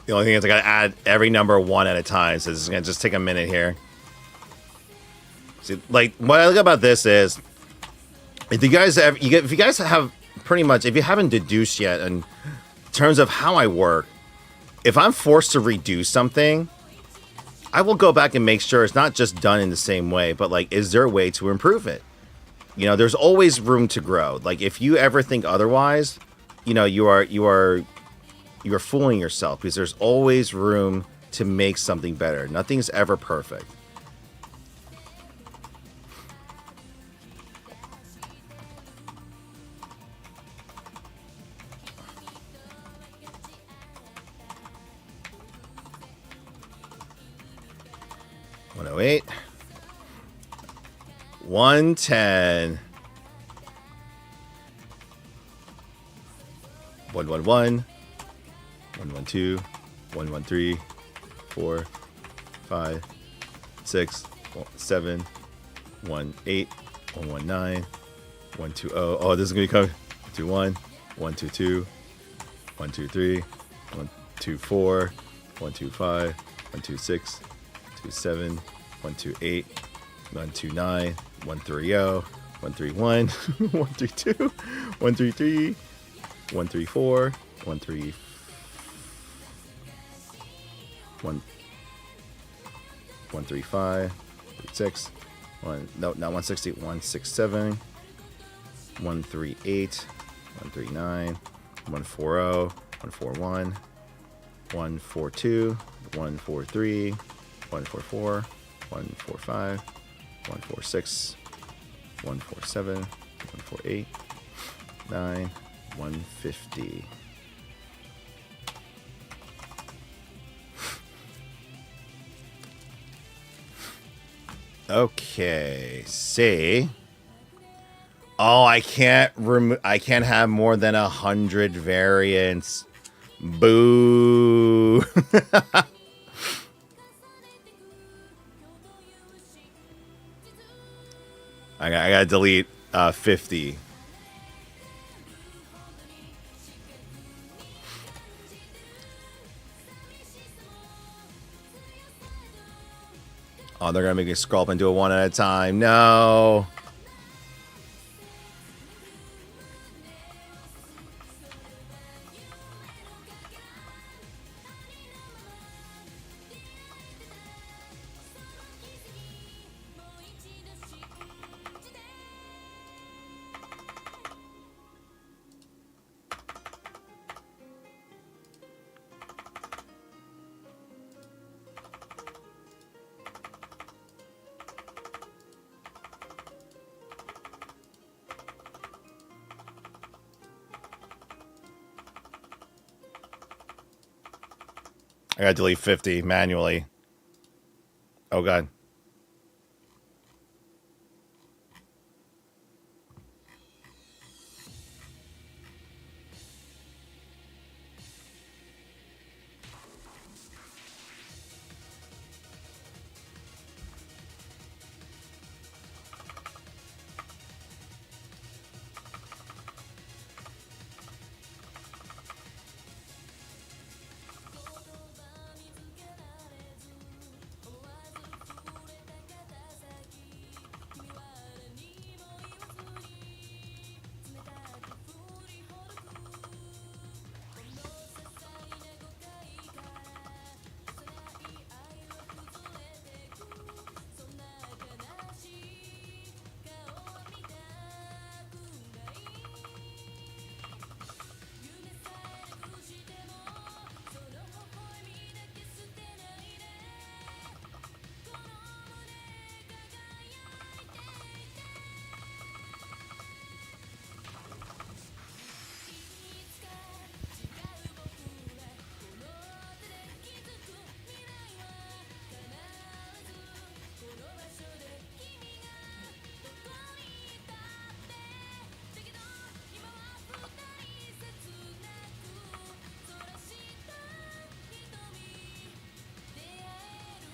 The only thing is I gotta add every number one at a time, so this is gonna just take a minute here. See, like what I like about this is, if you guys have pretty much, if you haven't deduced yet in terms of how I work, if I'm forced to redo something, I will go back and make sure it's not just done in the same way, but like, is there a way to improve it? You know, there's always room to grow. Like if you ever think otherwise, you know, you are fooling yourself, because there's always room to make something better. Nothing's ever perfect. $108, $110, $111, 112, 113, 4, 5, 6, 7, 18, 119, 120. Oh, this is gonna be coming. 121, 122, 123, 124, 125, 126, 127, 128, 129, 130, 131, 132, 133, 134, 135. 135, 36, not 160, 167, 138, 139, 140, 141, 142, 143, 144, 145, 146, 147, 148, 9, 150. Okay, see. Oh, I can't have more than 100 variants. Boo. I gotta delete 50. Oh, they're gonna make me scroll up and do it one at a time. No. I gotta delete 50 manually. Oh, God.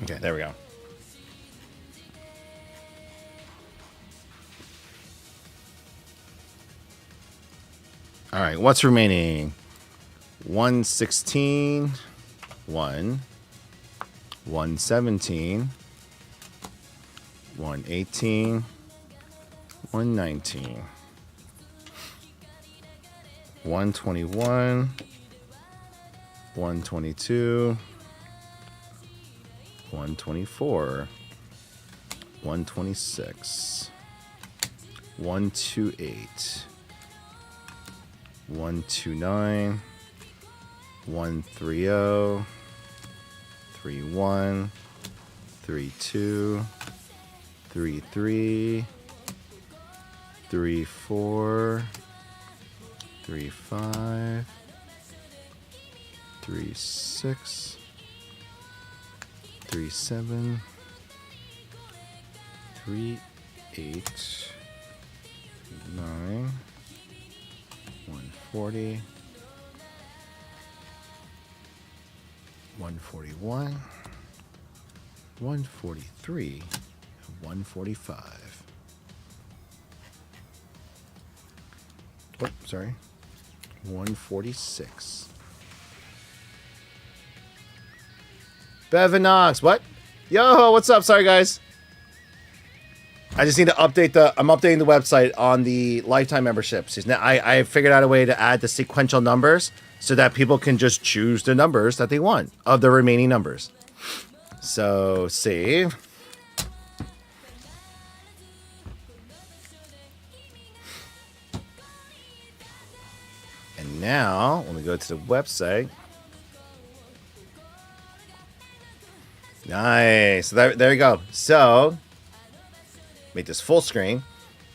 Okay, there we go. All right, what's remaining? 116, 117, 118, 119, 121, 122, 124, 126, 128, 129, 130, 31, 32, 33, 34, 35, 36, 37, 38, 9, 140, 141, 143, 145. Oh, sorry. 146. Bevinox, what? Yo, what's up? Sorry, guys. I just need to update I'm updating the website on the lifetime memberships. Now, I figured out a way to add the sequential numbers so that people can just choose the numbers that they want of the remaining numbers. So, save. And now, let me go to the website. Nice. So there you go. So, make this full screen.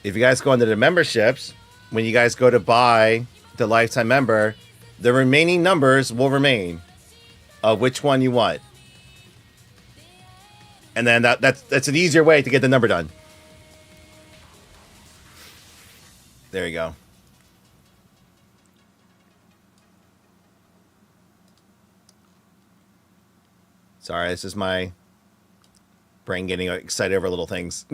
If you guys go under the memberships, when you guys go to buy the lifetime member, the remaining numbers will remain of which one you want. And then that's an easier way to get the number done. There you go. Sorry, this is my brain getting excited over little things.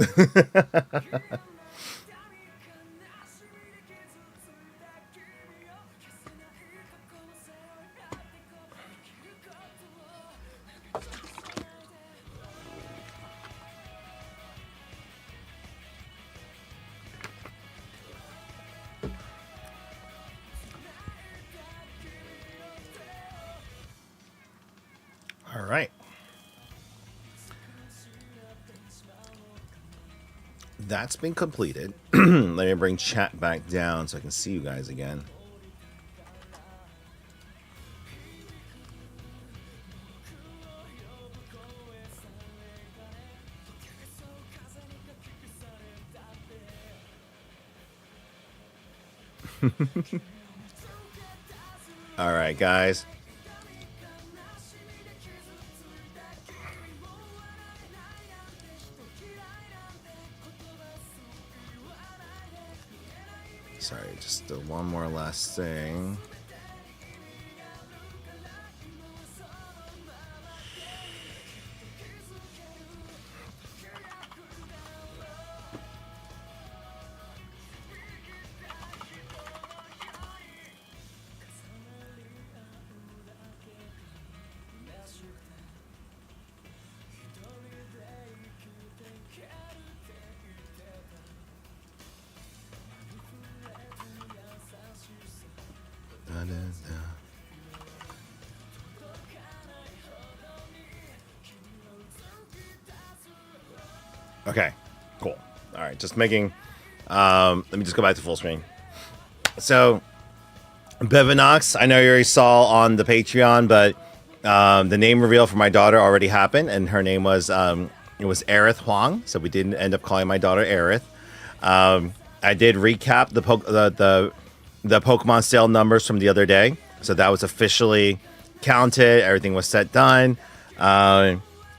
All right. That's been completed. Let me bring chat back down so I can see you guys again. All right, guys. Sorry, just one more last thing. Okay, cool. All right, just making. Let me just go back to full screen. So, Bevinox, I know you already saw on the Patreon, but the name reveal for my daughter already happened, and her name was it was Aerith Huang. So we didn't end up calling my daughter Aerith. I did recap the Pokemon sale numbers from the other day, so that was officially counted. Everything was set done.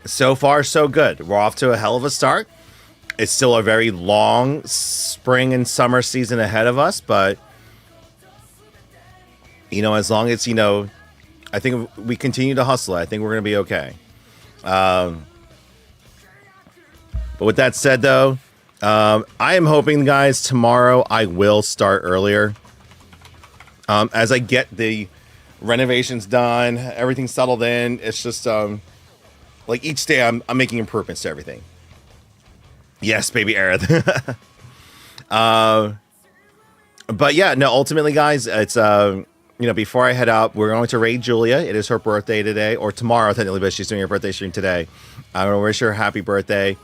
So far, so good. We're off to a hell of a start. It's still a very long spring and summer season ahead of us, but as long as I think we continue to hustle, I think we're gonna be okay. But with that said, though, I am hoping, guys, tomorrow I will start earlier. As I get the renovations done, everything settled in. It's just like each day I'm making improvements to everything. Yes, baby Aerith. But yeah, no, ultimately, guys, it's before I head out, we're going to raid Julia. It is her birthday today, or tomorrow technically, but she's doing her birthday stream today. I want to wish her a happy birthday,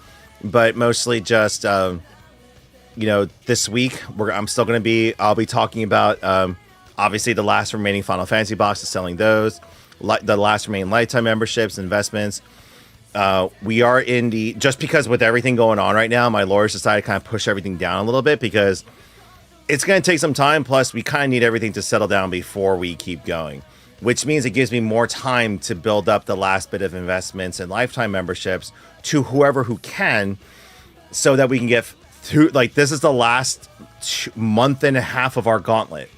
but mostly just this week I'll be talking about obviously the last remaining Final Fantasy boxes, selling those, the last remaining lifetime memberships, investments. We are just because with everything going on right now, my lawyers decided to kind of push everything down a little bit because it's going to take some time. Plus, we kind of need everything to settle down before we keep going, which means it gives me more time to build up the last bit of investments and lifetime memberships to whoever who can, so that we can get through. Like, this is the last month and a half of our gauntlet.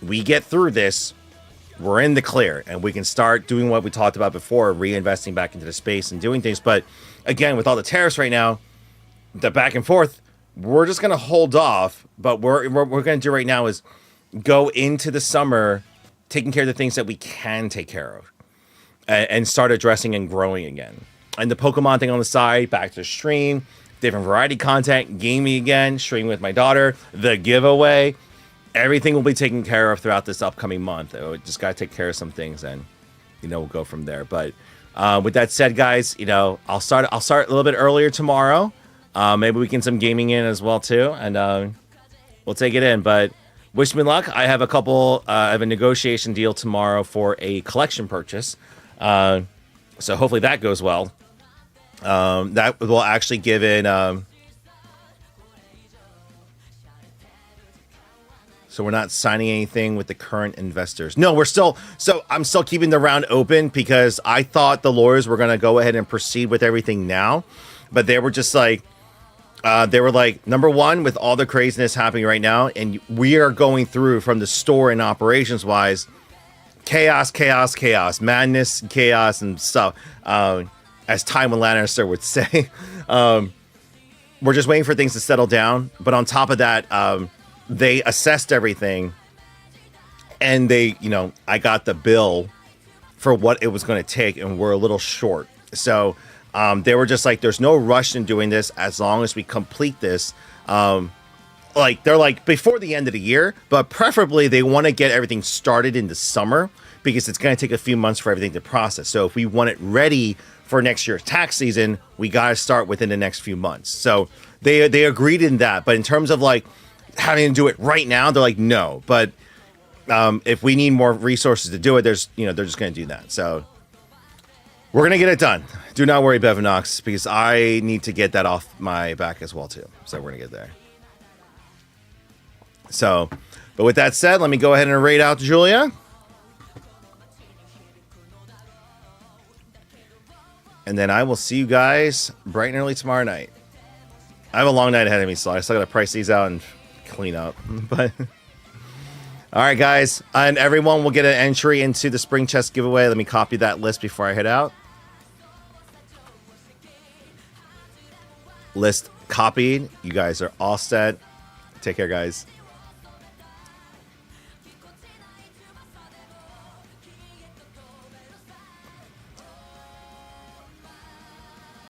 We get through this, we're in the clear, and we can start doing what we talked about before, reinvesting back into the space and doing things. But again, with all the tariffs right now, the back and forth, we're just going to hold off. But what we're going to do right now is go into the summer taking care of the things that we can take care of and start addressing and growing again. And the Pokemon thing on the side, back to stream, different variety content, gaming again, streaming with my daughter, the giveaway. Everything will be taken care of throughout this upcoming month. Just got to take care of some things, and we'll go from there. But with that said, guys, I'll start a little bit earlier tomorrow. Maybe we can some gaming in as well too, and we'll take it in. But wish me luck. I have I have a negotiation deal tomorrow for a collection purchase, so hopefully that goes well. That will actually give in. So we're not signing anything with the current investors. No, we're still. So I'm still keeping the round open because I thought the lawyers were going to go ahead and proceed with everything now, but they were just like, they were like, number one, with all the craziness happening right now, and we are going through from the store and operations wise, chaos, madness, chaos, and stuff. As Tywin Lannister would say, we're just waiting for things to settle down. But on top of that, they assessed everything, and they, I got the bill for what it was going to take, and we're a little short. So they were just like, there's no rush in doing this as long as we complete this. They're like before the end of the year, but preferably they want to get everything started in the summer because it's going to take a few months for everything to process. So if we want it ready for next year's tax season, we got to start within the next few months. So they agreed in that. But in terms of like having to do it right now, they're like, no. But if we need more resources to do it, they're just going to do that. So we're going to get it done. Do not worry, Bevinox, because I need to get that off my back as well, too. So we're going to get there. So, but with that said, let me go ahead and raid out Julia. And then I will see you guys bright and early tomorrow night. I have a long night ahead of me, so I still got to price these out and clean up. But all right, guys. And everyone will get an entry into the Spring Chest giveaway. Let me copy that list before I head out. List copied. You guys are all set. Take care, guys.